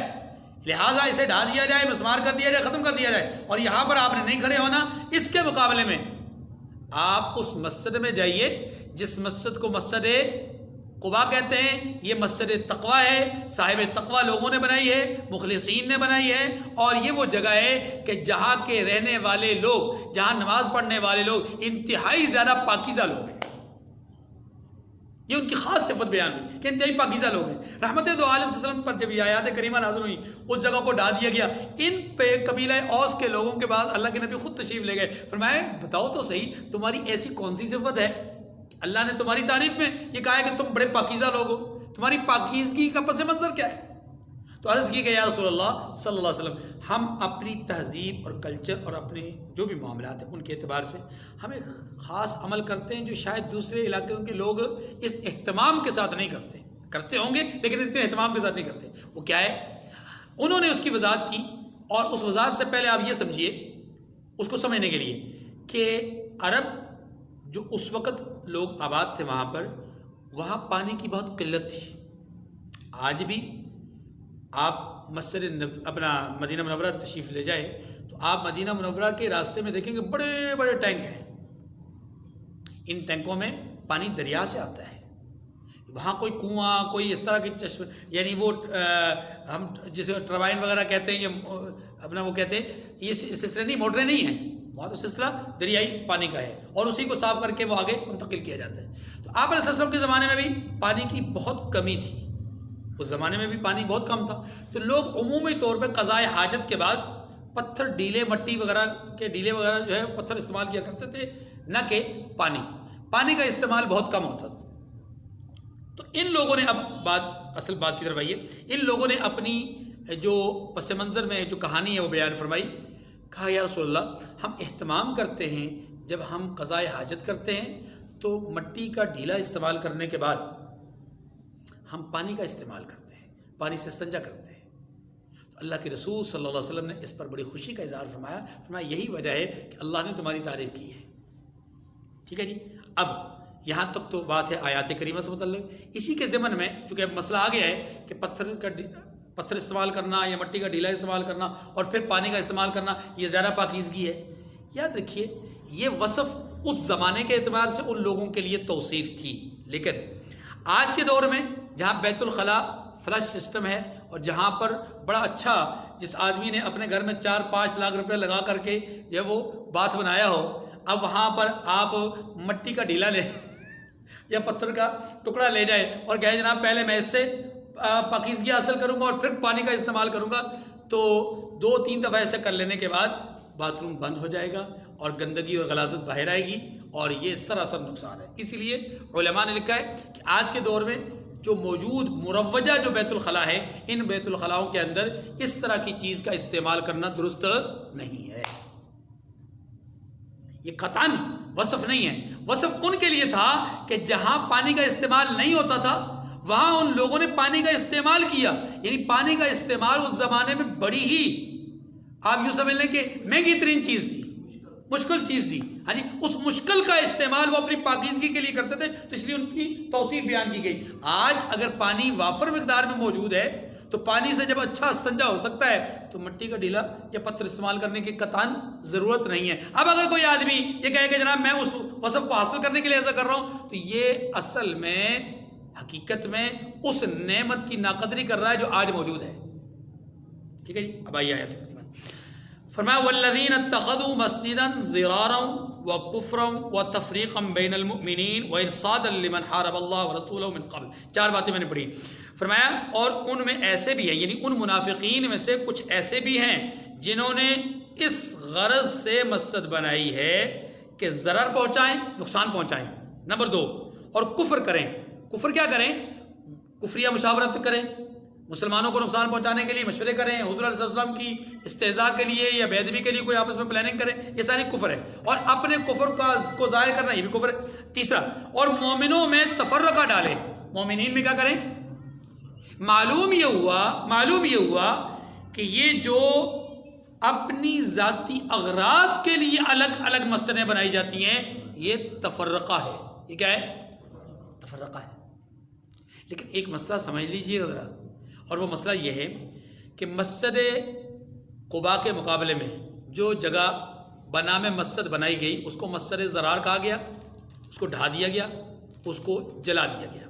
لہٰذا اسے ڈھا دیا جائے، مسمار کر دیا جائے، ختم کر دیا جائے، اور یہاں پر آپ نے نہیں کھڑے ہونا۔ اس کے مقابلے میں آپ اس مسجد میں جائیے جس مسجد کو مسجد قباء کہتے ہیں یہ مسجد تقویٰ ہے، صاحب تقویٰ لوگوں نے بنائی ہے، مخلصین نے بنائی ہے، اور یہ وہ جگہ ہے کہ جہاں کے رہنے والے لوگ، جہاں نماز پڑھنے والے لوگ انتہائی زیادہ پاکیزہ لوگ ہیں۔ یہ ان کی خاص صفت بیان ہوئی کہ انتہائی پاکیزہ لوگ ہیں۔ رحمت دو عالم صلی اللہ علیہ وسلم پر جب یہ آیات کریمہ نازل ہوئی، اس جگہ کو ڈھا دیا گیا۔ ان پہ قبیلہ اوس کے لوگوں کے بعد اللہ کے نبی خود تشریف لے گئے، فرمایا بتاؤ تو صحیح تمہاری ایسی کون سی صفت ہے؟ اللہ نے تمہاری تعریف میں یہ کہا ہے کہ تم بڑے پاکیزہ لوگ ہو، تمہاری پاکیزگی کا پس منظر کیا ہے؟ تو عرض کی کہ یا رسول اللہ صلی اللہ علیہ وسلم، ہم اپنی تہذیب اور کلچر اور اپنے جو بھی معاملات ہیں ان کے اعتبار سے ہم ایک خاص عمل کرتے ہیں جو شاید دوسرے علاقوں کے لوگ اس اہتمام کے ساتھ نہیں کرتے ہوں گے، لیکن اتنے اہتمام کے ساتھ نہیں کرتے۔ وہ کیا ہے؟ انہوں نے اس کی وضاحت کی، اور اس وضاحت سے پہلے آپ یہ سمجھیے، اس کو سمجھنے کے لیے کہ عرب جو اس وقت لوگ آباد تھے وہاں پانی کی بہت قلت تھی۔ آج بھی آپ اپنا مدینہ منورہ تشریف لے جائیں تو آپ مدینہ منورہ کے راستے میں دیکھیں گے بڑے بڑے ٹینک ہیں۔ ان ٹینکوں میں پانی دریا سے آتا ہے، وہاں کوئی کنواں، کوئی اس طرح کی چشمہ، یعنی وہ ہم جسے ٹربائن وغیرہ کہتے ہیں، یہ اپنا وہ کہتے ہیں، یہ سلسلے نہیں، موٹریں نہیں ہیں، وہاں تو سلسلہ دریائی پانی کا ہے، اور اسی کو صاف کر کے وہ آگے منتقل کیا جاتا ہے۔ تو آپ علیہ السلام کے زمانے میں بھی پانی کی بہت کمی تھی، اس زمانے میں بھی پانی بہت کم تھا، تو لوگ عمومی طور پہ قضائے حاجت کے بعد پتھر ڈیلے، مٹی وغیرہ کے ڈیلے وغیرہ جو ہے پتھر استعمال کیا کرتے تھے، نہ کہ پانی کا استعمال بہت کم ہوتا تھا۔ تو ان لوگوں نے اب اصل بات کی طرف آئیے، ان لوگوں نے اپنی جو پس منظر میں جو کہانی ہے وہ بیان فرمائی۔ کہا یا رسول اللہ، ہم اہتمام کرتے ہیں جب ہم قضائے حاجت کرتے ہیں تو مٹی کا ڈھیلا استعمال کرنے کے بعد ہم پانی کا استعمال کرتے ہیں، پانی سے استنجا کرتے ہیں۔ تو اللہ کے رسول صلی اللہ علیہ وسلم نے اس پر بڑی خوشی کا اظہار فرمایا یہی وجہ ہے کہ اللہ نے تمہاری تعریف کی ہے۔ ٹھیک ہے جی، اب یہاں تک تو بات ہے آیات کریمہ سے متعلق۔ اسی کے ضمن میں چونکہ اب مسئلہ آ گیا ہے کہ پتھر استعمال کرنا یا مٹی کا ڈھیلا استعمال کرنا اور پھر پانی کا استعمال کرنا یہ زیادہ پاکیزگی ہے۔ یاد رکھیے یہ وصف اس زمانے کے اعتبار سے ان لوگوں کے لیے توصیف تھی، لیکن آج کے دور میں جہاں بیت الخلاء فلش سسٹم ہے اور جہاں پر بڑا اچھا جس آدمی نے اپنے گھر میں 4-5 لاکھ روپے لگا کر کے جو وہ باتھ بنایا ہو، اب وہاں پر آپ مٹی کا ڈھیلا لے یا پتھر کا ٹکڑا لے جائے اور کہے جناب پہلے میں اس سے پاکیزگی حاصل کروں گا اور پھر پانی کا استعمال کروں گا، تو 2-3 دفعہ ایسے کر لینے کے بعد باتھ روم بند ہو جائے گا اور گندگی اور غلاظت باہر آئے گی، اور یہ سراسر نقصان ہے۔ اسی لیے علماء نے لکھا ہے کہ آج کے دور میں جو موجود مروجہ جو بیت الخلاء ہے، ان بیت الخلاؤں کے اندر اس طرح کی چیز کا استعمال کرنا درست نہیں ہے۔ یہ قطعاً وصف نہیں ہے، وصف ان کے لیے تھا کہ جہاں پانی کا استعمال نہیں ہوتا تھا وہاں ان لوگوں نے پانی کا استعمال کیا، یعنی پانی کا استعمال اس زمانے میں بڑی ہی آپ یوں سمجھ لیں کہ مہنگی ترین چیز تھی، مشکل چیز تھی۔ ہاں جی، اس مشکل کا استعمال وہ اپنی پاکیزگی کے لیے کرتے تھے، تو اس لیے ان کی توصیف بیان کی گئی۔ آج اگر پانی وافر مقدار میں موجود ہے تو پانی سے جب اچھا استنجا ہو سکتا ہے تو مٹی کا ڈھیلا یا پتھر استعمال کرنے کی قطعاً ضرورت نہیں ہے۔ اب اگر کوئی آدمی یہ کہے کہ جناب میں اس وصف کو حاصل کرنے کے لیے ایسا کر رہا ہوں، تو یہ اصل میں حقیقت میں اس نعمت کی ناقدری کر رہا ہے جو آج موجود ہے۔ ٹھیک ہے جی، اب آئیے آیت فرمایا والذین اتخذوا مسجدا ضرارا وکفرا وتفریقا بین المؤمنین وارصادا لمن حارب اللہ ورسولہ من قبل۔ 4 باتیں میں نے پڑھی۔ فرمایا اور ان میں ایسے بھی ہیں، یعنی ان منافقین میں سے کچھ ایسے بھی ہیں جنہوں نے اس غرض سے مسجد بنائی ہے کہ ضرر پہنچائیں، نقصان پہنچائیں۔ نمبر 2، اور کفر کریں۔ کفر کیا کریں؟ کفریہ مشاورت کریں، مسلمانوں کو نقصان پہنچانے کے لیے مشورے کریں، حضور علیہ السلام کی استہزاء کے لیے یا بے ادبی کے لیے کوئی آپس میں پلاننگ کریں، یہ ساری کفر ہے، اور اپنے کفر کو ظاہر کرنا یہ بھی کفر ہے۔ تیسرا، اور مومنوں میں تفرقہ ڈالیں۔ مومنین میں کیا کریں؟ معلوم یہ ہوا کہ یہ جو اپنی ذاتی اغراض کے لیے الگ الگ مسجدیں بنائی جاتی ہیں یہ تفرقہ ہے۔ یہ کیا ہے؟ تفرقہ ہے۔ لیکن ایک مسئلہ سمجھ لیجیے ذرا، اور وہ مسئلہ یہ ہے کہ مسجد قباء کے مقابلے میں جو جگہ بنام مسجد بنائی گئی اس کو مسجد ضرار کہا گیا، اس کو ڈھا دیا گیا، اس کو جلا دیا گیا۔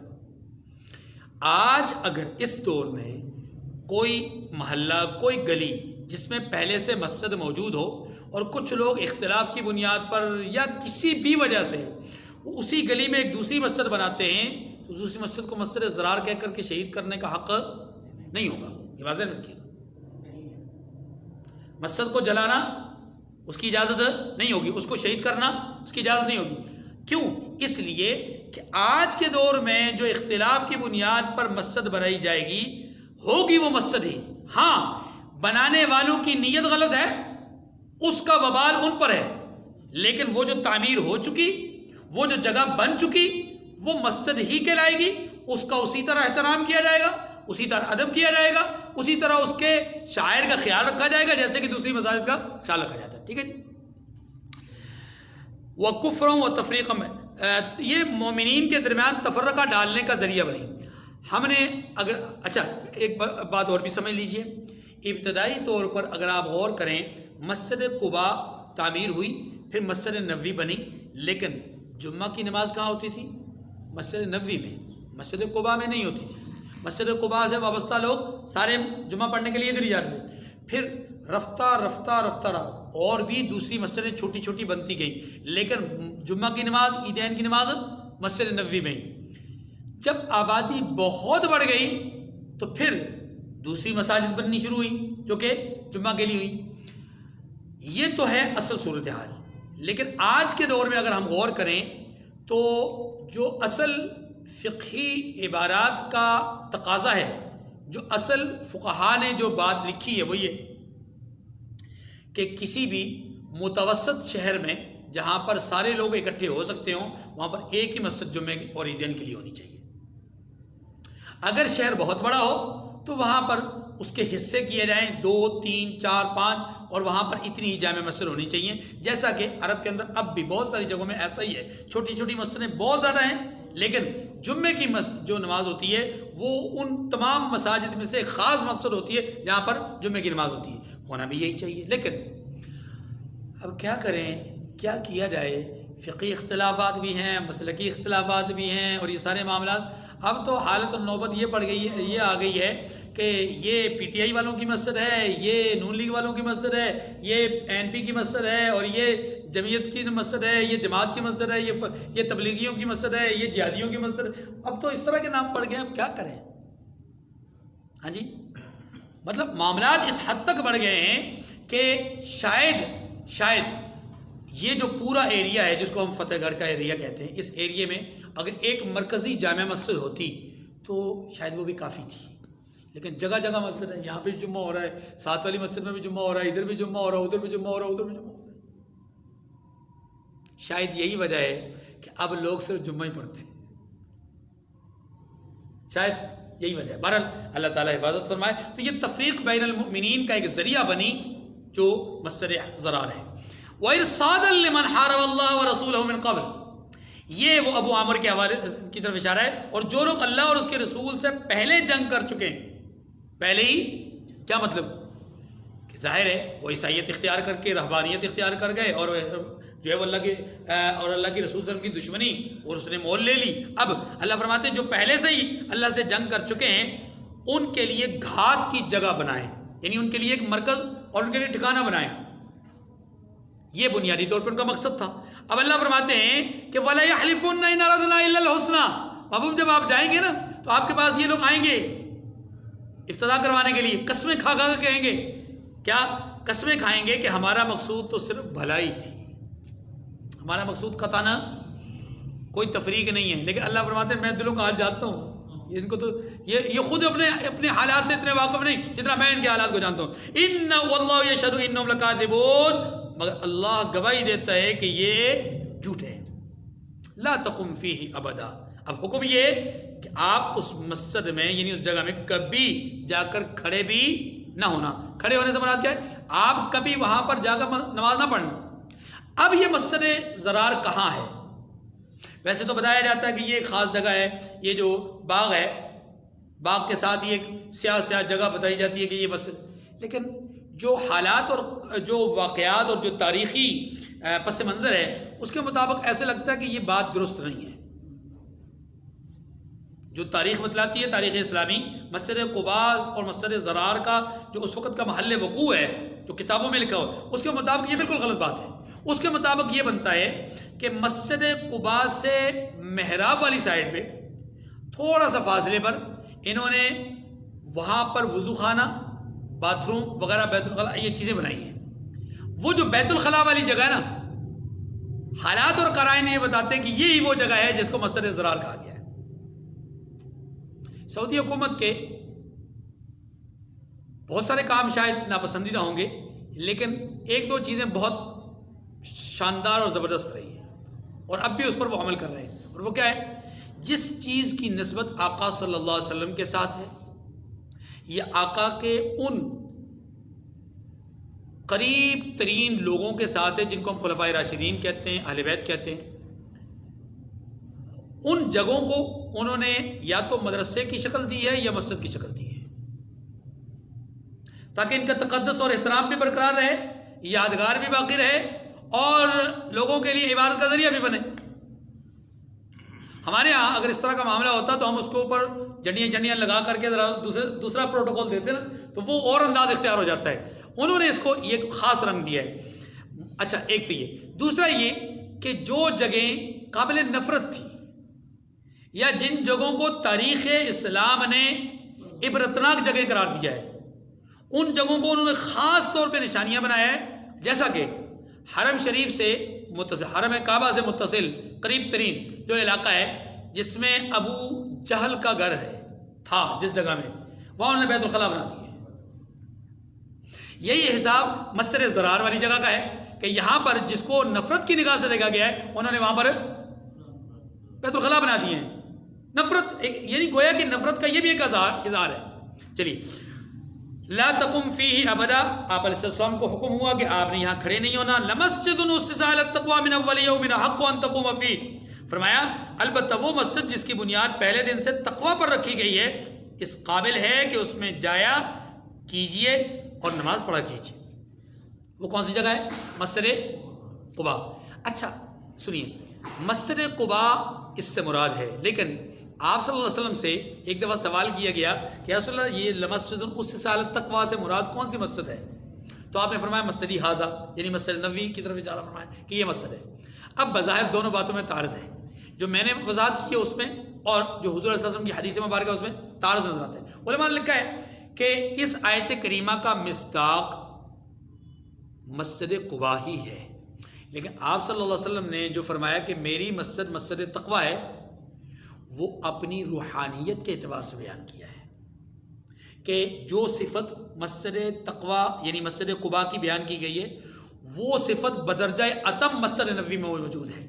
آج اگر اس دور میں کوئی محلہ، کوئی گلی جس میں پہلے سے مسجد موجود ہو اور کچھ لوگ اختلاف کی بنیاد پر یا کسی بھی وجہ سے اسی گلی میں ایک دوسری مسجد بناتے ہیں، تو دوسری مسجد کو مسجد ضرار کہہ کر کے شہید کرنے کا حق نہیں ہوگا. یہ واضح نہیں کیا. مسجد کو جلانا اس کی اجازت نہیں ہوگی، اس کو شہید کرنا اس کی اجازت نہیں ہوگی. کیوں؟ اس لیے کہ آج کے دور میں جو اختلاف کی بنیاد پر مسجد بنائی جائے گی ہوگی وہ مسجد ہی. ہاں، بنانے والوں کی نیت غلط ہے، اس کا وبال ان پر ہے، لیکن وہ جو تعمیر ہو چکی، وہ جو جگہ بن چکی، وہ مسجد ہی کہلائے گی. اس کا اسی طرح احترام کیا جائے گا، اسی طرح ادب کیا جائے گا، اسی طرح اس کے شاعر کا خیال رکھا جائے گا جیسے کہ دوسری مساجد کا خیال رکھا جاتا ہے. ٹھیک ہے جی. وَكُفْرٌ وَتَفْرِيقٌ، یہ مومنین کے درمیان تفرقہ ڈالنے کا ذریعہ بنی. ہم نے اگر اچھا ایک بات اور بھی سمجھ لیجئے. ابتدائی طور پر اگر آپ غور کریں، مسجد قباء تعمیر ہوئی، پھر مسجد نبوی بنی، لیکن جمعہ کی نماز کہاں ہوتی تھی؟ مسجد نبوی میں، مسجد قباء میں نہیں ہوتی تھی. مسجد قباء سے وابستہ لوگ سارے جمعہ پڑھنے کے لیے ادھر ہی جاتے تھے. پھر رفتہ رفتہ رفتہ رہا اور بھی دوسری مسجدیں چھوٹی چھوٹی بنتی گئیں، لیکن جمعہ کی نماز، عیدین کی نماز مسجد نبوی میں. جب آبادی بہت بڑھ گئی تو پھر دوسری مساجد بننی شروع ہوئی جو کہ جمعہ کے لیے ہوئی. یہ تو ہے اصل صورتحال. لیکن آج کے دور میں اگر ہم غور کریں تو جو اصل فقہی عبارات کا تقاضا ہے، جو اصل فقہا نے جو بات لکھی ہے وہ یہ کہ کسی بھی متوسط شہر میں جہاں پر سارے لوگ اکٹھے ہو سکتے ہوں وہاں پر ایک ہی مسجد جمعے اور عیدین کے لیے ہونی چاہیے. اگر شہر بہت بڑا ہو تو وہاں پر اس کے حصے کیے جائیں 2 3 4 5 اور وہاں پر اتنی ہی جامع مسجد ہونی چاہیے. جیسا کہ عرب کے اندر اب بھی بہت ساری جگہوں میں ایسا ہی ہے، چھوٹی چھوٹی مسجدیں بہت زیادہ ہیں، لیکن جمعے کی جو نماز ہوتی ہے وہ ان تمام مساجد میں سے خاص مسجد ہوتی ہے جہاں پر جمعے کی نماز ہوتی ہے. ہونا بھی یہی چاہیے. لیکن اب کیا کریں، کیا کیا جائے؟ فقہی اختلافات بھی ہیں، مسلکی اختلافات بھی ہیں، اور یہ سارے معاملات. اب تو حالت النوبت یہ پڑ گئی ہے، یہ آ گئی ہے کہ یہ پی ٹی آئی والوں کی مسجد ہے، یہ نون لیگ والوں کی مسجد ہے، یہ این پی کی مسجد ہے، اور یہ جمعیت کی مسجد ہے، یہ جماعت کی مسجد ہے، یہ تبلیغیوں کی مسجد ہے، یہ جہادیوں کی مسجد ہے. اب تو اس طرح کے نام پڑ گئے. اب کیا کریں؟ ہاں جی، مطلب معاملات اس حد تک بڑھ گئے ہیں کہ شاید یہ جو پورا ایریا ہے جس کو ہم فتح گڑھ کا ایریا کہتے ہیں، اس ایریے میں اگر ایک مرکزی جامع مسجد ہوتی تو شاید وہ بھی کافی تھی. لیکن جگہ جگہ مسجد ہے، یہاں پہ جمعہ ہو رہا ہے، ساتھ والی مسجد میں بھی جمعہ ہو رہا ہے، ادھر بھی جمعہ ہو رہا ہے، ادھر بھی جمعہ ہو رہا ہے، ادھر بھی جمعہ ہو رہا ہے. شاید یہی وجہ ہے کہ اب لوگ صرف جمعہ ہی پڑھتے ہیں. شاید یہی وجہ ہے. بہرحال اللہ تعالیٰ حفاظت فرمائے. تو یہ تفریق بین المؤمنین کا ایک ذریعہ بنی جو مسجد ضرار ہے. وَإِرْصَادًا لِمَنْ حَارَبَ اللَّهَ وَرَسُولَهُ مِنْ قَبْلِ، یہ وہ ابو عامر کے حوالے کی طرف اشارہ ہے. اور جو لوگ اللہ اور اس کے رسول سے پہلے جنگ کر چکے ہیں، پہلے ہی کیا مطلب کہ ظاہر ہے وہ عیسائیت اختیار کر کے رہبانیت اختیار کر گئے، اور جو ہے وہ اللہ کے اور اللہ کے رسول صلی اللہ علیہ وسلم کی دشمنی اور اس نے مول لے لی. اب اللہ فرماتے ہیں جو پہلے سے ہی اللہ سے جنگ کر چکے ہیں ان کے لیے گھات کی جگہ بنائیں، یعنی ان کے لیے ایک مرکز اور ان کے لیے ٹھکانہ بنائیں. یہ بنیادی طور پر ان کا مقصد تھا. اب اللہ فرماتے ہیں کہ وَلَا يَحْلِفُنَّ إِنْ أَرَدْنَا إِلَّا الْحُسْنَى. محبوب جب آپ جائیں گے نا تو آپ کے پاس یہ لوگ آئیں گے افتتاح کروانے کے لیے، قسمیں کھا کھا کے کہیں گے. کیا قسمیں کھائیں گے کہ ہمارا مقصود تو صرف بھلائی تھی، ہمارا مقصود قطعاً کوئی تفریق نہیں ہے. لیکن اللہ فرماتے ہیں میں دلوں کا حال جانتا ہوں. ان کو تو یہ خود اپنے حالات سے اتنے واقف نہیں جتنا میں ان کے حالات کو جانتا ہوں. ان واللہ یشہد انہم لکاذبون، مگر اللہ گواہی دیتا ہے کہ یہ جھوٹ ہے. لا تقم فیہ ابدا. اب حکم یہ کہ آپ اس مسجد میں یعنی اس جگہ میں کبھی جا کر کھڑے بھی نہ ہونا. کھڑے ہونے سے مراد کیا ہے؟ آپ کبھی وہاں پر جا کر نماز نہ پڑھنا. اب یہ مسجد ضرار کہاں ہے؟ ویسے تو بتایا جاتا ہے کہ یہ ایک خاص جگہ ہے، یہ جو باغ ہے، باغ کے ساتھ ہی ایک سیاہ جگہ بتائی جاتی ہے کہ یہ مسجد. لیکن جو حالات اور جو واقعات اور جو تاریخی پس منظر ہے اس کے مطابق ایسے لگتا ہے کہ یہ بات درست نہیں ہے. جو تاریخ بتلاتی ہے تاریخ اسلامی، مسجد قباء اور مسجد ضرار کا جو اس وقت کا محل وقوع ہے جو کتابوں میں لکھا ہو، اس کے مطابق یہ بالکل غلط بات ہے۔ اس کے مطابق یہ بنتا ہے کہ مسجد قباء سے محراب والی سائڈ پہ تھوڑا سا فاصلے پر انہوں نے وہاں پر وضو خانہ، باتھ روم وغیرہ، بیت الخلاء، یہ چیزیں بنائی ہیں۔ وہ جو بیت الخلاء والی جگہ ہے نا، حالات اور قرائن یہ بتاتے ہیں کہ یہی وہ جگہ ہے جس کو مسجد ضرار کہا گیا ہے۔ سعودی حکومت کے بہت سارے کام شاید ناپسندیدہ ہوں گے، لیکن ایک دو چیزیں بہت شاندار اور زبردست رہی ہیں اور اب بھی اس پر وہ عمل کر رہے ہیں، اور وہ کیا ہے؟ جس چیز کی نسبت آقا صلی اللہ علیہ وسلم کے ساتھ ہے یا آقا کے ان قریب ترین لوگوں کے ساتھ ہے جن کو ہم خلفائے راشدین کہتے ہیں، اہل بیت کہتے ہیں، ان جگہوں کو انہوں نے یا تو مدرسے کی شکل دی ہے یا مسجد کی شکل دی ہے، تاکہ ان کا تقدس اور احترام بھی برقرار رہے، یادگار بھی باقی رہے اور لوگوں کے لیے عبادت کا ذریعہ بھی بنے۔ ہمارے ہاں اگر اس طرح کا معاملہ ہوتا تو ہم اس کے اوپر جھنڈیاں لگا کر کے ذرا دوسرا پروٹوکول دیتے نا، تو وہ اور انداز اختیار ہو جاتا ہے۔ انہوں نے اس کو یہ خاص رنگ دیا ہے۔ اچھا، ایک تو یہ، دوسرا یہ کہ جو جگہیں قابل نفرت تھی یا جن جگہوں کو تاریخ اسلام نے عبرتناک جگہ قرار دیا ہے، ان جگہوں کو انہوں نے خاص طور پہ نشانیاں بنایا ہے، جیسا کہ حرم شریف سے متصل، حرم کعبہ سے متصل قریب ترین جو علاقہ ہے جس میں ابو جہل کا گھر تھا، جس جگہ میں، وہاں انہوں نے بیت الخلاء بنا دی ہے۔ یہی حساب مسجد ضرار والی جگہ کا ہے کہ یہاں پر جس کو نفرت کی نگاہ سے دیکھا گیا ہے انہوں نے وہاں پر بیت الخلاء بنا دیے ہیں۔ نفرت یعنی گویا کہ نفرت کا یہ بھی ایک اظہار ہے۔ چلیے، لا تقم فیہ ابدا، آپ علیہ السلام کو حکم ہوا کہ آپ نے یہاں کھڑے نہیں ہونا۔ لمسجد اسس علی التقوی من اول یوم حق ان تقوم فیہ، فرمایا البتہ وہ مسجد جس کی بنیاد پہلے دن سے تقوی پر رکھی گئی ہے اس قابل ہے کہ اس میں جایا کیجئے اور نماز پڑھا کیجئے۔ وہ کون سی جگہ ہے؟ مسجد قباء۔ اچھا سنیے، مسجد قباء اس سے مراد ہے، لیکن آپ صلی اللہ علیہ وسلم سے ایک دفعہ سوال کیا گیا کہ یا رسول اللہ، یہ لمسجد اسس علی التقوی سے مراد کون سی مسجد ہے؟ تو آپ نے فرمایا مسجد ھذا، یعنی مسجد نبوی کی طرف اشارہ فرمایا کہ یہ مسجد ہے۔ اب بظاہر دونوں باتوں میں تعارض ہے، جو میں نے وضاحت کی ہے اس میں اور جو حضور علیہ وسلم کی حدیث مبارکہ اس میں تعارض نظر آتا ہے۔ علماء نے لکھا ہے کہ اس آیت کریمہ کا مصداق مسجد قباء ہی ہے، لیکن آپ صلی اللہ علیہ وسلم نے جو فرمایا کہ میری مسجد مسجد تقوی ہے، وہ اپنی روحانیت کے اعتبار سے بیان کیا ہے کہ جو صفت مسجد تقوی یعنی مسجد قباء کی بیان کی گئی ہے وہ صفت بدرجہ اتم مسجد نبوی میں موجود ہے۔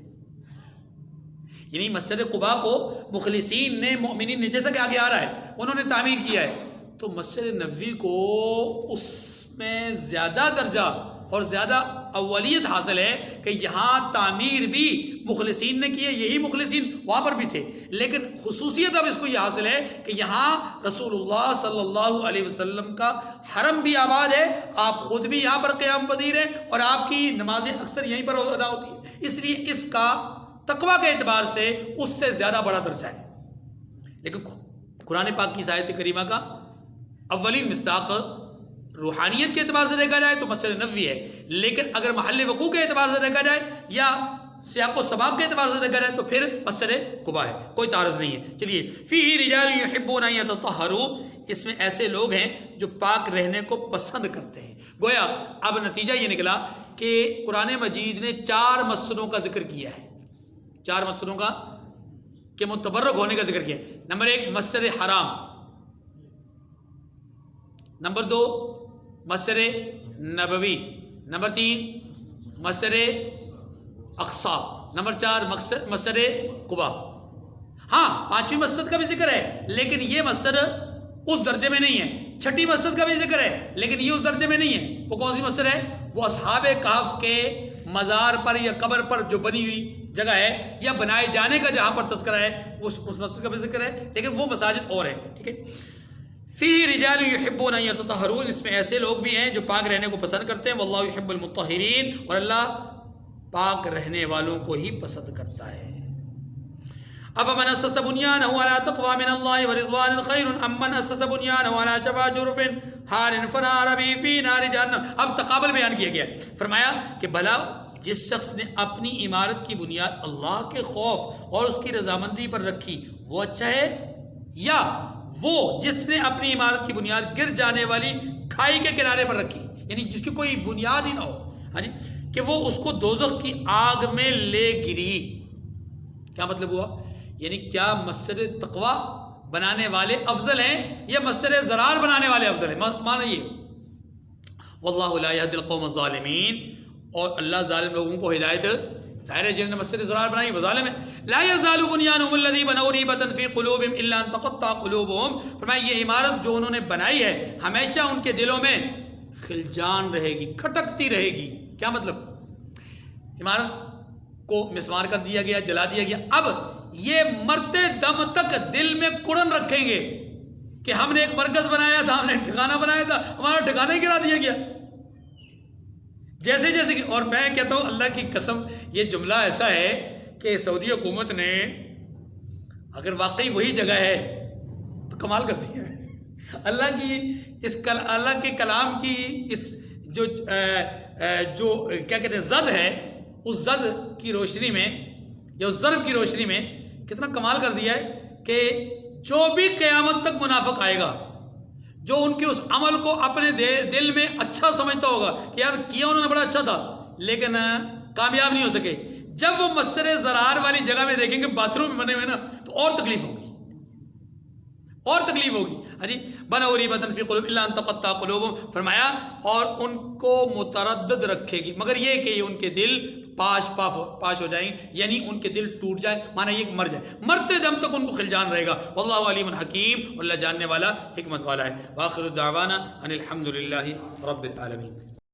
یعنی مسجد قباء کو مخلصین نے، مومنین نے، جیسا کہ آگے آ رہا ہے، انہوں نے تعمیر کیا ہے، تو مسجد نبوی کو اس میں زیادہ درجہ اور زیادہ اولیت حاصل ہے کہ یہاں تعمیر بھی مخلصین نے کی ہے، یہی مخلصین وہاں پر بھی تھے، لیکن خصوصیت اب اس کو یہ حاصل ہے کہ یہاں رسول اللہ صلی اللہ علیہ وسلم کا حرم بھی آباد ہے، آپ خود بھی یہاں پر قیام پذیر ہیں اور آپ کی نمازیں اکثر یہیں پر ادا ہوتی ہیں، اس لیے اس کا تقوی کے اعتبار سے اس سے زیادہ بڑا درجہ ہے۔ لیکن قرآن پاک کی اس آیت کریمہ کا اولین مصداق روحانیت کے اعتبار سے دیکھا جائے تو مسجد نبوی ہے، لیکن اگر محل وقوع کے اعتبار سے دیکھا جائے یا سیاق و سباق کے اعتبار سے دیکھا جائے تو پھر مسجد قباء ہے، کوئی تعارض نہیں ہے۔ چلیے، فیہ رجال یحبون ان یتطہروا، اس میں ایسے لوگ ہیں جو پاک رہنے کو پسند کرتے ہیں۔ گویا اب نتیجہ یہ نکلا کہ قرآن مجید نے 4 مسجدوں کا ذکر کیا ہے، 4 مسجدوں کا کہ متبرک ہونے کا ذکر کیا ہے۔ نمبر 1 مسجد حرام، نمبر 2 مسجد نبوی، نمبر 3 مسجد اقصی، نمبر 4 مسجد قباء۔ ہاں 5ویں مسجد کا بھی ذکر ہے لیکن یہ مسجد اس درجے میں نہیں ہے، 6ٹھی مسجد کا بھی ذکر ہے لیکن یہ اس درجے میں نہیں ہے۔ وہ کون سی مسجد ہے؟ وہ اصحاب کہف کے مزار پر یا قبر پر جو بنی ہوئی جگہ ہے یا بنائے جانے کا جہاں پر تذکرہ ہے وہ اس مسجد کا بھی ذکر ہے، لیکن وہ مساجد اور ہیں، ٹھیک ہے۔ فیہ رجال یحبون ان یتطہرون، اس میں ایسے لوگ بھی ہیں جو پاک رہنے کو پسند کرتے ہیں، واللہ یحب المطہرین، اور اللہ پاک رہنے والوں کو ہی پسند کرتا ہے۔ افمن اسس بنیانہ علی تقوی من اللہ ورضوان خیر ام من اسس بنیانہ علی شفا جرف ہار فنار به فی نار جہنم. اب تقابل بیان کیا گیا. فرمایا کہ بھلا جس شخص نے اپنی عمارت کی بنیاد اللہ کے خوف اور اس کی رضامندی پر رکھی وہ اچھا ہے، یا وہ جس نے اپنی عمارت کی بنیاد گر جانے والی کھائی کے کنارے پر رکھی، یعنی جس کی کوئی بنیاد ہی نہ ہو، ہاں جی، کہ وہ اس کو دوزخ کی آگ میں لے گری. کیا مطلب ہوا؟ یعنی کیا مسجد تقوی بنانے والے افضل ہیں یا مسجد ضرار بنانے والے افضل ہیں؟ معنی یہ واللہ لا یہدی القوم الظالمین، اور اللہ ظالم لوگوں کو ہدایت، ظاہر ہے جنہوں نے مسجد ضرار بنائی وہ ظالم ہے. لا یزال بنیانہم الذی بنوا ریبۃ فی قلوبہم الا ان تقطع قلوبہم. فرمایا یہ عمارت جو انہوں نے بنائی ہے ہمیشہ ان کے دلوں میں خلجان رہے گی، کھٹکتی رہے گی. کیا مطلب؟ عمارت کو مسمار کر دیا گیا، جلا دیا گیا، اب یہ مرتے دم تک دل میں کڑن رکھیں گے کہ ہم نے ایک مرکز بنایا تھا، ہم نے ٹھکانہ بنایا تھا، ہمارا ٹھکانہ ہی گرا دیا گیا. جیسے جیسے اور میں کہتا ہوں اللہ کی قسم یہ جملہ ایسا ہے کہ سعودی حکومت نے اگر واقعی وہی جگہ ہے تو کمال کر دیا ہے. اللہ کے کلام کی اس جو کیا کہتے ہیں زد ہے، اس زد کی روشنی میں یا اس ضرب کی روشنی میں کتنا کمال کر دیا ہے کہ جو بھی قیامت تک منافق آئے گا جو ان کے اس عمل کو اپنے دل میں اچھا سمجھتا ہوگا کہ یار کیا انہوں نے بڑا اچھا تھا لیکن کامیاب نہیں ہو سکے، جب وہ مسجد ضرار والی جگہ میں دیکھیں گے باتھ روم بنے ہوئے نا تو اور تکلیف ہوگی، اور تکلیف ہوگی. ہاں جی، بنوا ریبۃ فی قلوب الا ان تقطع قلوبہم. فرمایا اور ان کو متردد رکھے گی مگر یہ کہ ان کے دل پاش ہو جائیں، یعنی ان کے دل ٹوٹ جائے، معنی یہ کہ مر جائے، مرتے دم تک ان کو خلجان رہے گا. واللہ علیم حکیم، اللہ جاننے والا حکمت والا ہے. وآخر دعوانا ان الحمد للہ رب العالمین.